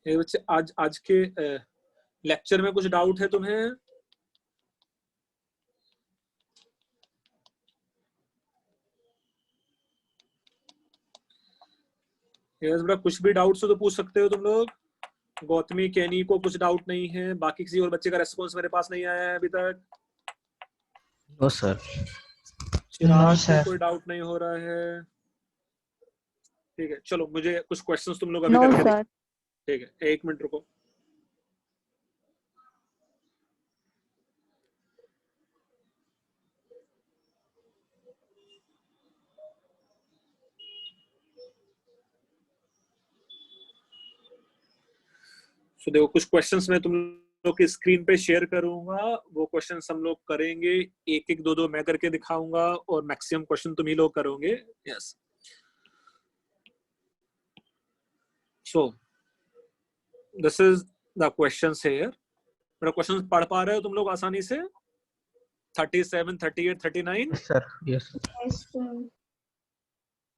ये बच्चे आज के लेक्चर में कुछ डाउट है तुम्हें? यस बेटा, कुछ भी डाउट्स हो तो पूछ सकते हो तुम लोग। गौतमी, केनी को कुछ डाउट नहीं है, बाकी किसी और बच्चे का रेस्पॉन्स मेरे पास नहीं आया है अभी तक। No sir. चिराग को sir. कोई डाउट नहीं हो रहा है। ठीक है, चलो मुझे कुछ क्वेश्चंस तुम लोग अभी No, करके sir. ठीक है, 1 मिनट रुको। तो देखो, कुछ क्वेश्चंस मैं तुम लोग की स्क्रीन पे शेयर करूंगा, वो क्वेश्चंस हम लोग करेंगे। एक एक दो दो मैं करके दिखाऊंगा और मैक्सिमम क्वेश्चन तुम ही लोग करोगे। Yes, so this is the questions here. मेरा क्वेश्चंस पढ़ पा रहे हो तुम लोग आसानी से? 37, 38, 39। Yes sir. Yes. Yes, sir.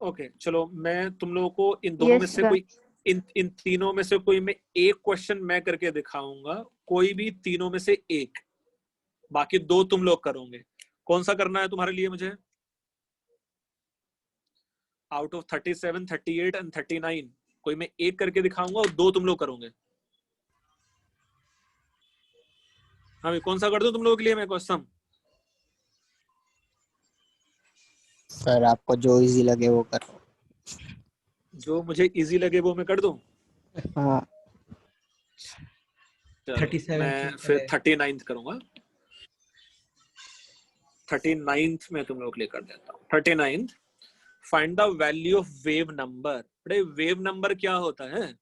Okay, चलो मैं तुम लोगों को इन दोनों में Yes, से sir. कोई इन तीनों में से कोई मैं एक क्वेश्चन मैं करके दिखाऊंगा, कोई भी तीनों में से एक, बाकी दो तुम लोग करोगे। कौन सा करना है तुम्हारे लिए? मुझे आउट ऑफ 37, 38 एंड 39 कोई मैं एक करके दिखाऊंगा और दो तुम लोग करोगे। हाँ, कौन सा कर दूं तुम लोगों के लिए मैं क्वेश्चन? सर आपको जो इजी लगे वो करो। जो मुझे इजी लगे वो मैं कर दूं। हाँ चलो, 37 मैं फिर 39 करूंगा। 39 में तुम लोग के लिए कर देता हूँ। 39, find the value of wave number. बड़े, वेव नंबर क्या होता है?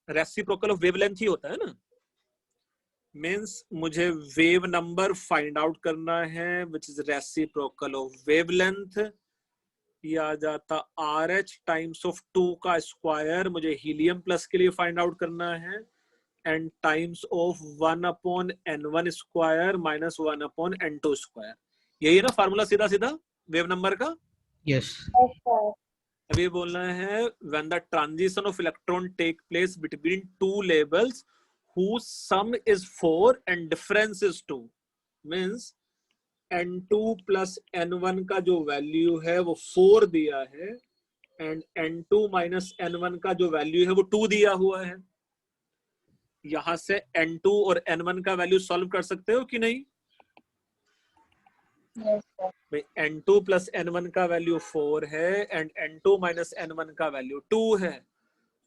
रेसिप्रोकल ऑफ वेवलेंथ ही होता है ना। मींस मुझे वेव नंबर फाइंड आउट करना है which is reciprocal of wavelength. ये आ जाता RH टाइम्स ऑफ 2 का स्क्वायर, मुझे हीलियम प्लस के लिए फाइंड आउट करना है, and times of 1/n1 square minus 1/n2 square. यही है ना फार्मूला सीधा सीधा वेव नंबर का? यस। Yes, sir. अब ये बोलना है when the transition of electron take place between two labels whose sum is 4 and difference is 2, means n2 plus n1 का जो वैल्यू है वो 4 दिया है एंड n2 माइनस n1 का जो वैल्यू है वो 2 दिया हुआ है। यहां से n2 और n1 का वैल्यू सॉल्व कर सकते हो कि नहीं? Yes, sir. भाई n2 प्लस n1 का वैल्यू 4 है एंड n2 माइनस n1 का वैल्यू 2 है।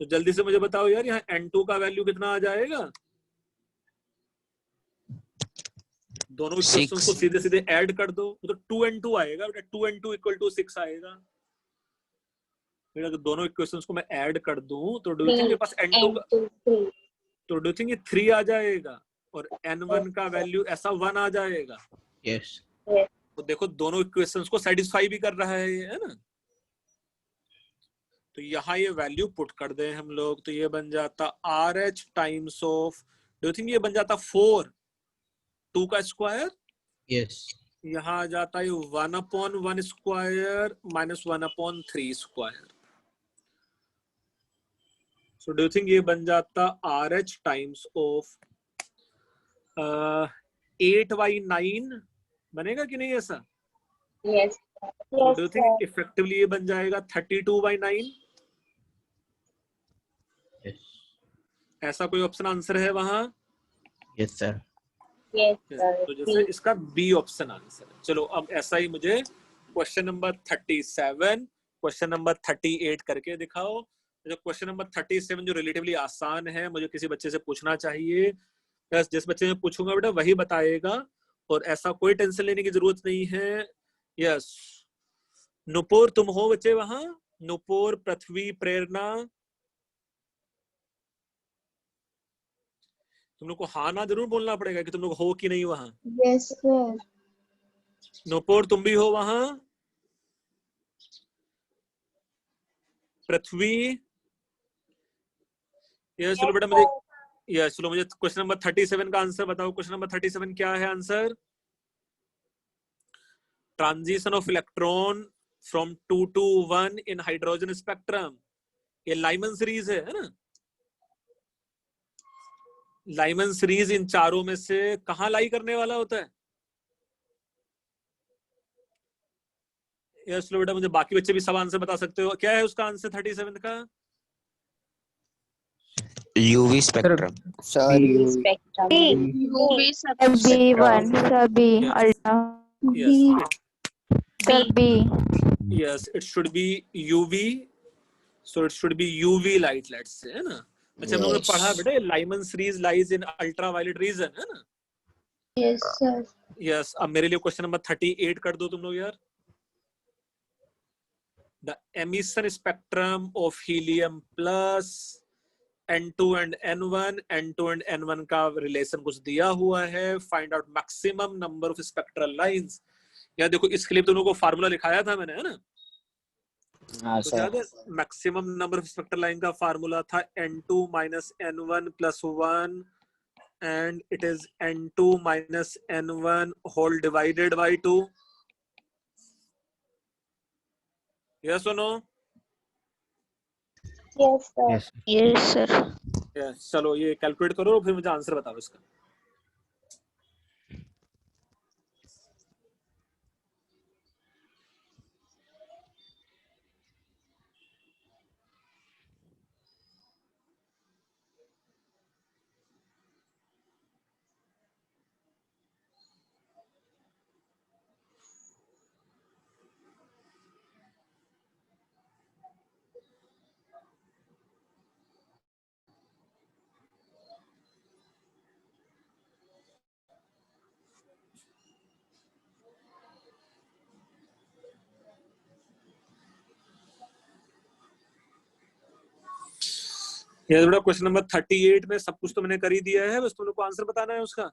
तो जल्दी से मुझे बताओ यार, यहाँ n2 का वैल्यू कितना आ जाएगा? दोनों इक्वेशंस को 6. सीधे सीधे ऐड कर दो तो 2n2 आएगा बेटा। 2n2 इक्वल टू 6 आएगा। फिर अगर दोनों इक्वेशंस को मैं ऐड कर दूं तो डू यू थिंक मेरे पास n2 का, N2, 3. तो डू यू थिंक ये 3 आ जाएगा और n1 का वैल्यू ऐसा 1 आ जाएगा? यस। Yes. तो देखो दोनों इक्वेशंस को सेटिस्फाई भी कर रहा है ना। तो यहाँ ये वैल्यू पुट कर दें हम लोग, तो ये बन जाता RH times of, do you think ये बन जाता 4, 2 का स्क्वायर, यस। यहाँ आ जाता है 1/1 square minus 1/3 square. So do you think ये बन जाता RH टाइम्स ऑफ 8/9 बनेगा कि नहीं ऐसा? Yes, sir. Do Yes, you sir. Think effectively ये बन जाएगा 32/9? यस। ऐसा कोई ऑप्शन आंसर है वहां? Yes sir. Yes, sir. तो जैसे इसका बी ऑप्शन आंसर है। चलो अब ऐसा ही मुझे क्वेश्चन नंबर 37, क्वेश्चन नंबर 38 करके दिखाओ। जो क्वेश्चन नंबर 37 जो रिलेटिवली आसान है, मुझे किसी बच्चे से पूछना चाहिए, बस जिस बच्चे से पूछूंगा बेटा वही बताएगा, और ऐसा कोई टेंशन लेने की जरूरत नहीं है। यस, नुपुर तुम हो बच्चे वहां? नुपुर, पृथ्वी, प्रेरणा, तुम लोग को हाँ ना जरूर बोलना पड़ेगा कि तुम लोग हो कि नहीं वहां। Yes, sir. नुपुर तुम भी हो वहां? पृथ्वी? यस, चलो बेटा मुझे, यस चलो मुझे क्वेश्चन नंबर 37 का आंसर बताओ। क्वेश्चन नंबर 37 क्या है answer? Transition of electron from 2 to 1 in hydrogen spectrum. ये लाइमन सीरीज है ना? लाइमन सीरीज इन चारों में से कहां लाई करने वाला होता है? यस, चलो बेटा मुझे बाकी बच्चे भी सब आंसर बता सकते हो। क्या है उसका आंसर 37 का? UV spectrum. Sir B, UV UV B1, sir B, Yes. ultra. Yes. Sir B. Yes, it should be UV. So it should be UV light, let's say, है ना? अच्छा हम लोगों ने पढ़ा बेटे Lyman series lies in ultraviolet region, है ना? Yes, sir. Yes. अब मेरे लिए क्वेश्चन नंबर 38 कर दो तुम लोग यार. The emission spectrum of helium plus N2 and N1, N2 and N1 का रिलेशन कुछ दिया हुआ है. Find out maximum number of spectral lines. यार देखो इसके लिए तुम लोगों को फार्मूला लिखाया था मैंने, है ना? हाँ तो सर. याद है maximum number of spectral line का फार्मूला था N2 minus N1 plus 1 and it is N2 minus N1 whole divided by 2. Yes or no? Yes, sir. yes, Yes, sir. Yes. चलो ये कैलकुलेट करो और फिर मुझे आंसर बताओ इसका. ये थोड़ा क्वेश्चन नंबर 38 में सब कुछ तो मैंने कर ही दिया है, बस तुम लोग को आंसर बताना है उसका.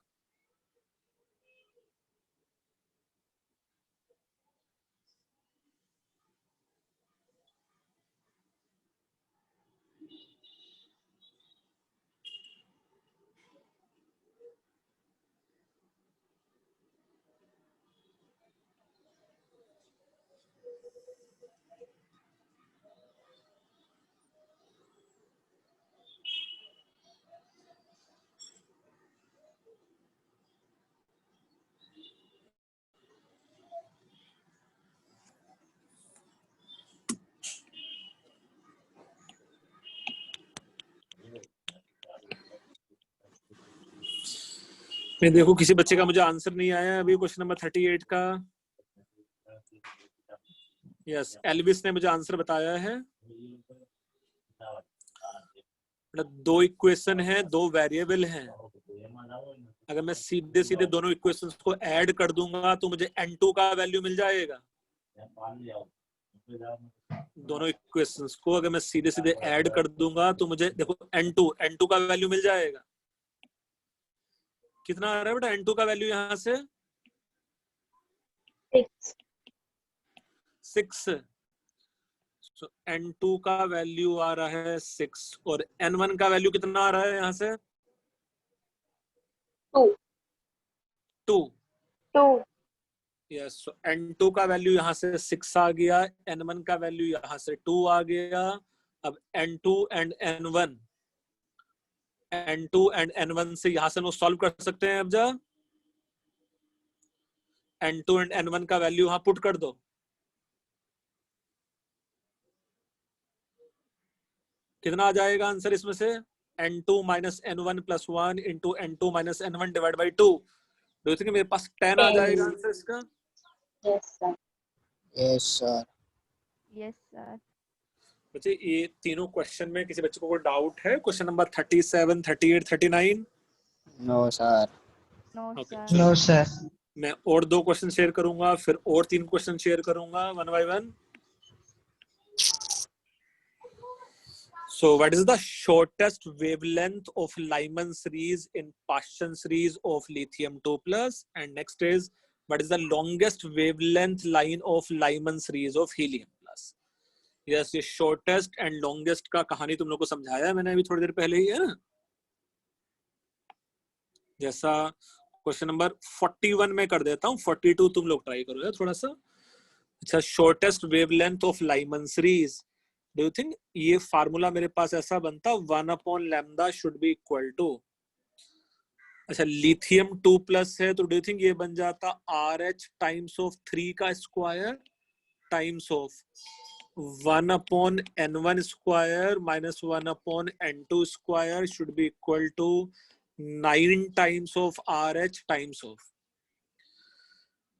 मैं देखो किसी बच्चे का मुझे आंसर नहीं आया अभी क्वेश्चन नंबर 38 का. यस, एल्विस ने मुझे आंसर बताया है. मतलब दो इक्वेशन है, दो वेरिएबल हैं. अगर मैं सीधे सीधे दोनों इक्वेशंस को ऐड कर दूंगा तो मुझे N2 का वैल्यू मिल जाएगा. दोनों इक्वेशंस को अगर मैं सीधे सीधे ऐड कर दूंगा तो मुझे देखो N2 का वैल्यू मिल जाएगा. कितना आ रहा है बेटा N2 का वैल्यू यहां से? 6. So N2 का वैल्यू आ रहा है 6 और N1 का वैल्यू कितना आ रहा है यहाँ से? 2. यस, so N2 का वैल्यू यहाँ से 6 आ गया, N1 का वैल्यू यहाँ से 2 आ गया. अब N2 and N1 से यहाँ से नो सॉल्व कर सकते हैं. अब जा N2 and N1 का वैल्यू यहाँ पुट कर दो. कितना आ जाएगा आंसर इसमें से? N2 minus N1 plus 1 into N2 minus N1 divided by 2. Do you think मेरे पास 10 आ जाएगा आंसर इसका? Yes, sir. Yes sir. Yes, sir. बच्चे ये तीनों क्वेश्चन में किसी बच्चे को कोई डाउट है? Question number 37, 38, 39. No sir. No, Okay. sir. no sir, मैं और 2 क्वेश्चन शेयर करूंगा, फिर और 3 क्वेश्चन शेयर करूंगा one by one. So what is the shortest wavelength of Lyman series in Paschen series of lithium 2 plus? And next is what is the longest wavelength line of Lyman series of helium plus? Yes, ये shortest and longest का कहानी तुम लोग को समझाया है मैंने अभी थोड़ी देर पहले ही, है ना? जैसा क्वेश्चन नंबर 41 में कर देता हूँ, 42 तुम लोग ट्राई करो यार थोड़ा सा. अच्छा, shortest wavelength of Lyman series. Do you think ये फार्मूला मेरे पास ऐसा बनता 1/λ should be equal to, अच्छा लिथियम 2 प्लस है तो डू यू थिंक ये बन जाता RH टाइम्स ऑफ 3 का square times of 1 upon n1 square minus 1 upon n2 square should be equal to 9 times of RH times of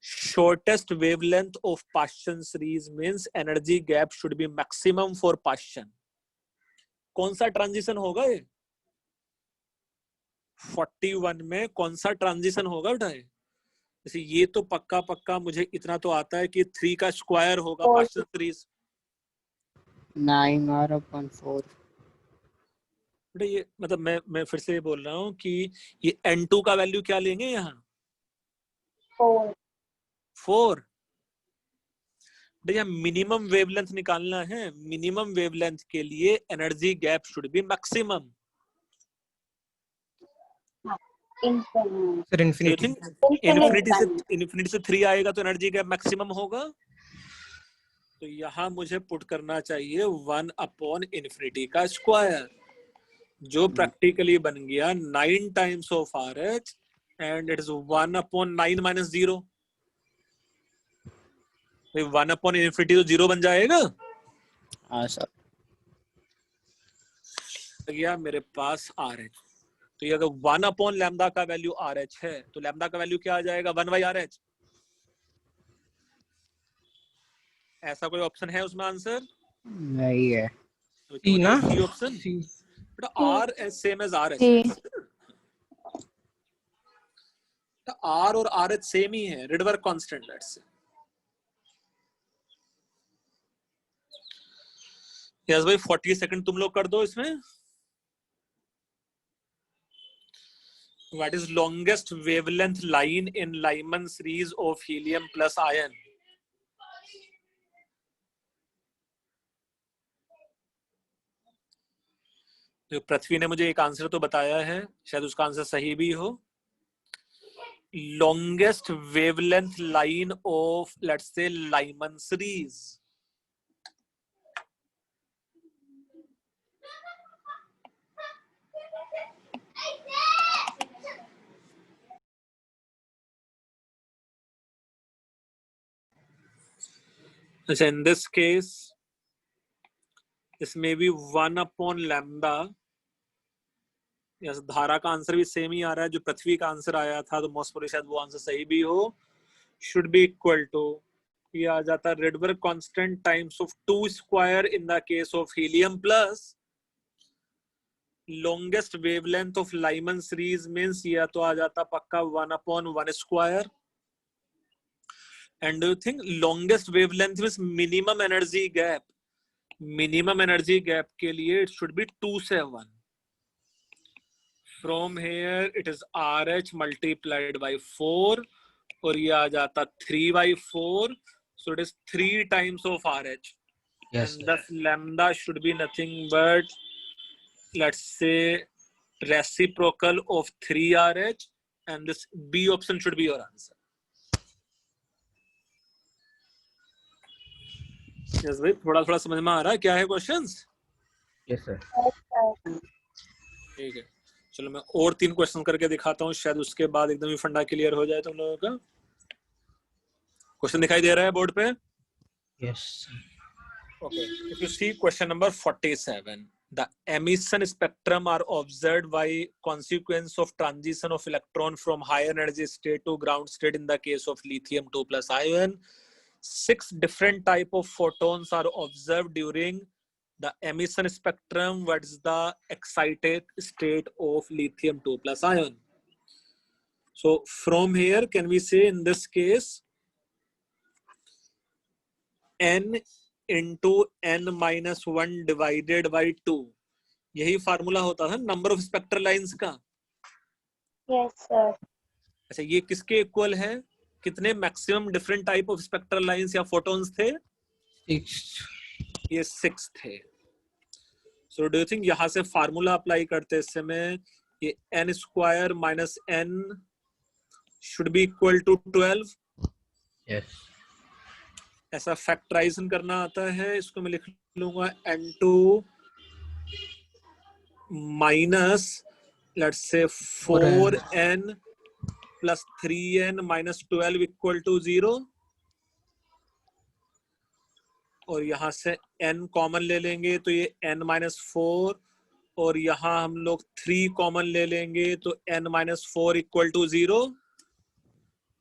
shortest wavelength of Paschen series means energy gap should be maximum for Paschen. कौन सा transition होगा ये 41 में? कौन सा transition होगा उठाए? जैसे ये तो पक्का पक्का मुझे इतना तो आता है कि 3 का स्क्वायर होगा पास्चन सीरीज 9r/4। बेटा ये मतलब मैं फिर से बोल रहा हूँ कि ये n2 का वैल्यू क्या लेंगे यहाँ 4। यहाँ मिनिमम वेवलेंथ निकालना है। मिनिमम वेवलेंथ के लिए energy gap should be maximum. Sir infinity infinity से 3 आएगा तो एनर्जी गैप मैक्सिमम होगा। तो यहाँ मुझे पुट करना चाहिए 1 अपॉन इन्फिनिटी का स्क्वायर, जो प्रैक्टिकली बन गया 9 times of RH and it is 1 upon 9 minus 0। 1 upon infinity तो 0 बन जाएगा। हाँ सर। गया मेरे पास RH। तो ये अगर 1 अपॉन लैम्डा का वैल्यू RH है तो लैम्डा का वैल्यू क्या आ जाएगा 1/RH। ऐसा कोई ऑप्शन है उसमें आंसर? नहीं है। सी ना सी ऑप्शन। बेटा R as same as RH। R और RH सेम ही है, Rydberg constant. Let's say yes भाई 40 सेकंड तुम लोग कर दो इसमें। What is longest wavelength line in Lyman series of helium plus ion? जो पृथ्वी ने मुझे एक आंसर तो बताया है, शायद उसका आंसर सही भी हो। Longest wavelength line of let's say Lyman series. In this case, this may be 1 upon lambda. Yes, धारा का आंसर भी सेम ही आ रहा है जो पृथ्वी का आंसर आया था, तो मोस्ट प्रोबेबली शायद वो आंसर सही भी हो। शुड बी इक्वल टू, ये आ जाता है Rydberg constant times of 2 square in the case of helium plus longest wavelength of Lyman series means ये तो आ जाता पक्का 1 upon 1 स्क्वायर। And do you think longest wavelength means minimum energy gap? Minimum energy gap के लिए it should be 2 से 1. From here it is RH multiplied by 4 और ये आ जाता 3/4. So it is 3 times of RH. Yes, and thus lambda should be nothing but let's say reciprocal of 3RH and this B option should be your answer. Yes भाई, थोड़ा थोड़ा समझ में आ रहा है क्या है क्वेश्चंस? yes sir. ठीक है, चलो मैं और 3 क्वेश्चन करके दिखाता हूँ, शायद उसके बाद एकदम ही फंडा क्लियर हो जाए तुम लोगों का। क्वेश्चन दिखाई दे रहा है बोर्ड पे? Yes. Okay, if you see question number 47, the emission spectrum are observed by consequence of transition of electron from higher energy state to ground state in the case of lithium 2+ ion. 6 different type of photons are observed during the emission spectrum. What is the excited state of lithium 2+ ion? So from here, can we say in this case, n into n-1 divided by 2, यही formula होता था number of spectral lines का? Yes sir. अच्छा, ये किसके equal है? कितने maximum different type of spectral lines या फोटॉन्स थे? 6. ये 6 थे। सो डू यू थिंक यहां से फार्मूला अप्लाई करते इस समय ये n square minus n should be equal to 12? Yes. ऐसा फैक्टराइजेशन करना आता है, इसको मैं लिख लूंगा n2 minus let's say 4n plus 3n minus 12 equal to 0. और यहाँ से n कॉमन ले लेंगे तो ये n-4, और यहाँ हम लोग 3 कॉमन ले लेंगे तो n-4 इक्वल टू 0।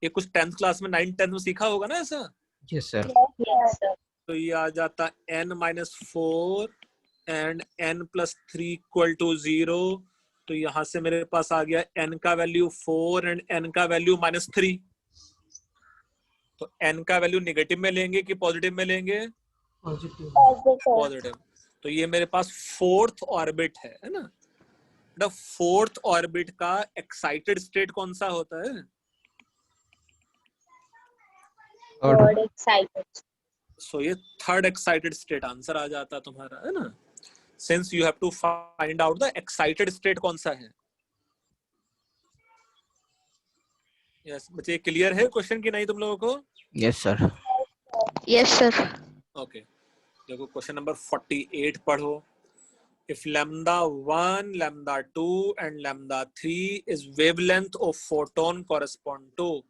ये कुछ 10th क्लास में 9th-10th में सीखा होगा ना ऐसा। Yes, sir. Yes, sir. तो ये आ जाता n-4 and n+3 equal to 0। तो यहाँ से मेरे पास आ गया n का वैल्यू 4 एंड n का वैल्यू -3। तो n का वैल्यू नेगेटिव में लेंगे कि पॉजिटिव में लेंगे? Positive. पॉजिटिव। तो ये मेरे पास 4th ऑर्बिट है ना। द 4th ऑर्बिट का एक्साइटेड स्टेट कौन सा होता है? God excited. सो ये 3rd एक्साइटेड स्टेट आंसर आ जाता तुम्हारा, है ना। Since you have to find out the excited state कौन सा है। यस बच्चे, क्लियर है क्वेश्चन की नहीं तुम लोगों को? Yes, sir. Yes, sir. Okay देखो क्वेश्चन नंबर 48 पढ़ो। If λ1, λ2 and λ3 is wavelength of photon correspond to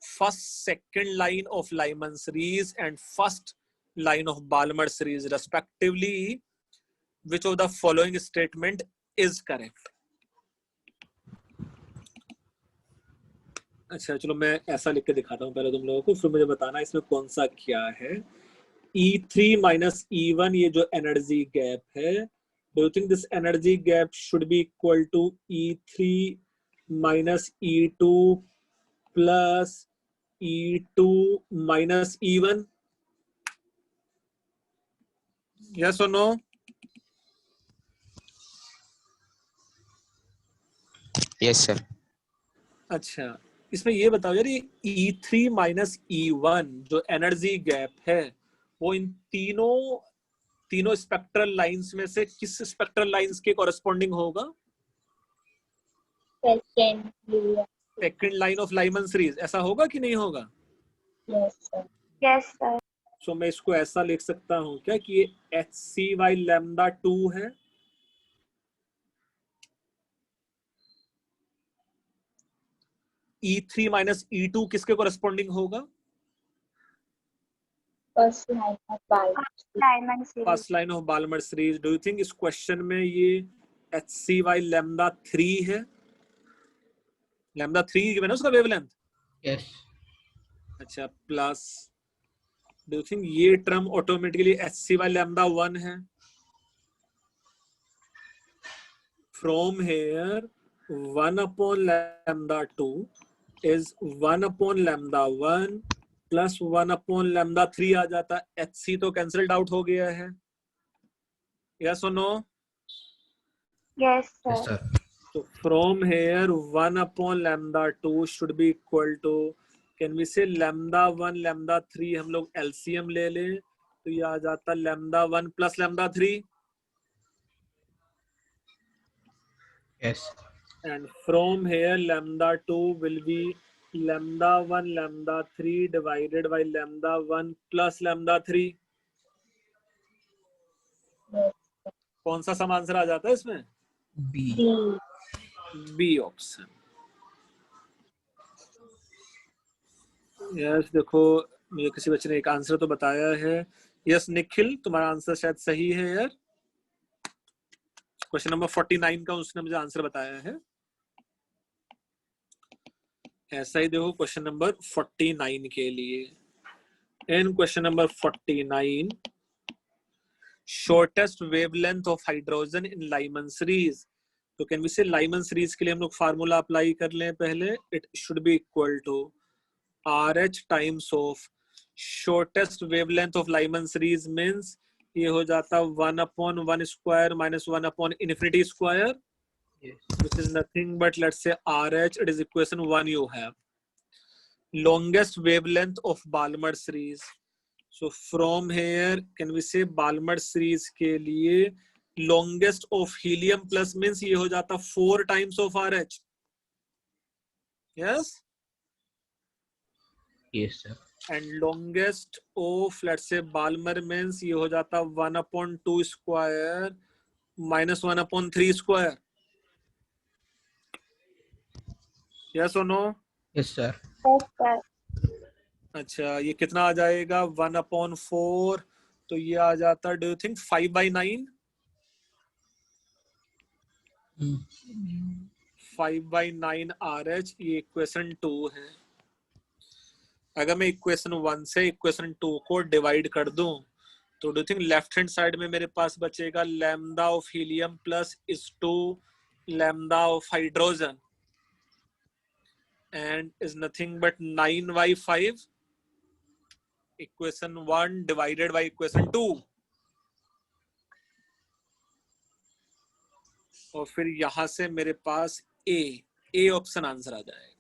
first, second line of Lyman series and first line of Balmer series respectively, which of the following statement is correct? अच्छा चलो मैं ऐसा लिख के दिखाता हूँ पहले तुम लोगों को, फिर मुझे बताना इसमें कौन सा क्या है। E3 minus E1 ये जो एनर्जी गैप है, do you think this energy gap should be equal to E3 minus E2 plus E2 minus E1? Yes or no? Yes, sir. अच्छा इसमें ये बताओ यार, ये E3 minus E1 जो एनर्जी गैप है वो इन तीनों स्पेक्ट्रल लाइंस में से किस स्पेक्ट्रल लाइंस के कॉरेस्पॉन्डिंग होगा? Second line of Lyman series. ऐसा होगा कि नहीं होगा? Yes, sir. Yes, sir. सो मैं इसको ऐसा लिख सकता हूँ क्या कि ये HC/, λ2 है, E3 minus E2 किसके कॉरेस्पॉन्डिंग होगा? First line of Balmer. Lyman series. First line of Balmer series. Do you think इस क्वेश्चन में ये HC/, λ3 है? λ3 गिवन है उसका वेवलेंथ। Yes. अच्छा प्लस डू यू थिंक ये टर्म ऑटोमेटिकली HC/, λ1 है? फ्रॉम हेयर 1/λ2 is 1/λ1 प्लस 1/λ3 आ जाता। HC तो कैंसल्ड आउट हो गया है। यस और no? Yes, sir. Yes, sir. So from here 1/λ2 should be equal to, can we say λ1 λ3 हम लोग LCM ले लें तो ये आ जाता λ1 plus λ3, Yes. and from here λ2 will be λ1 λ3 divided by λ1 plus λ3। Yes. कौन सा सम आंसर आ जाता है इसमें? B. B option. यस देखो मुझे किसी बच्चे ने एक आंसर तो बताया है। यस निखिल तुम्हारा आंसर शायद सही है यार। क्वेश्चन नंबर 49 का उसने मुझे आंसर बताया है। ऐसा ही देखो क्वेश्चन नंबर 49 के लिए। In question number 49 shortest wavelength of hydrogen in Lyman series. तो can we say Lyman series के लिए हम लोग फार्मूला अप्लाई कर लें पहले। It should be equal to RH times of shortest wavelength of Lyman series means ये हो जाता 1/1 square minus 1/∞ square, which is nothing but let's say RH. It is equation 1 you have. Longest wavelength of Balmer series. So from here can we say Balmer series के लिए longest of helium plus means ये हो जाता 4 times of RH. Yes. Yes, sir. And longest of let's say Balmer means ये हो जाता 1/2 square minus 1/3 square. Yes or no? Yes, sir. Yes, sir. अच्छा ये कितना आ जाएगा 1/4 तो ये आ जाता, डू यू थिंक 5/9? 5/9 RH, ये इक्वेशन 2 है। अगर मैं इक्वेशन 1 से इक्वेशन 2 को डिवाइड कर दूं तो do think left hand side में मेरे पास बचेगा lambda of helium plus is to lambda of hydrogen and is nothing but 9/5 equation 1 divided by equation 2, और फिर यहां से मेरे पास ए ऑप्शन आंसर आ जाएगा।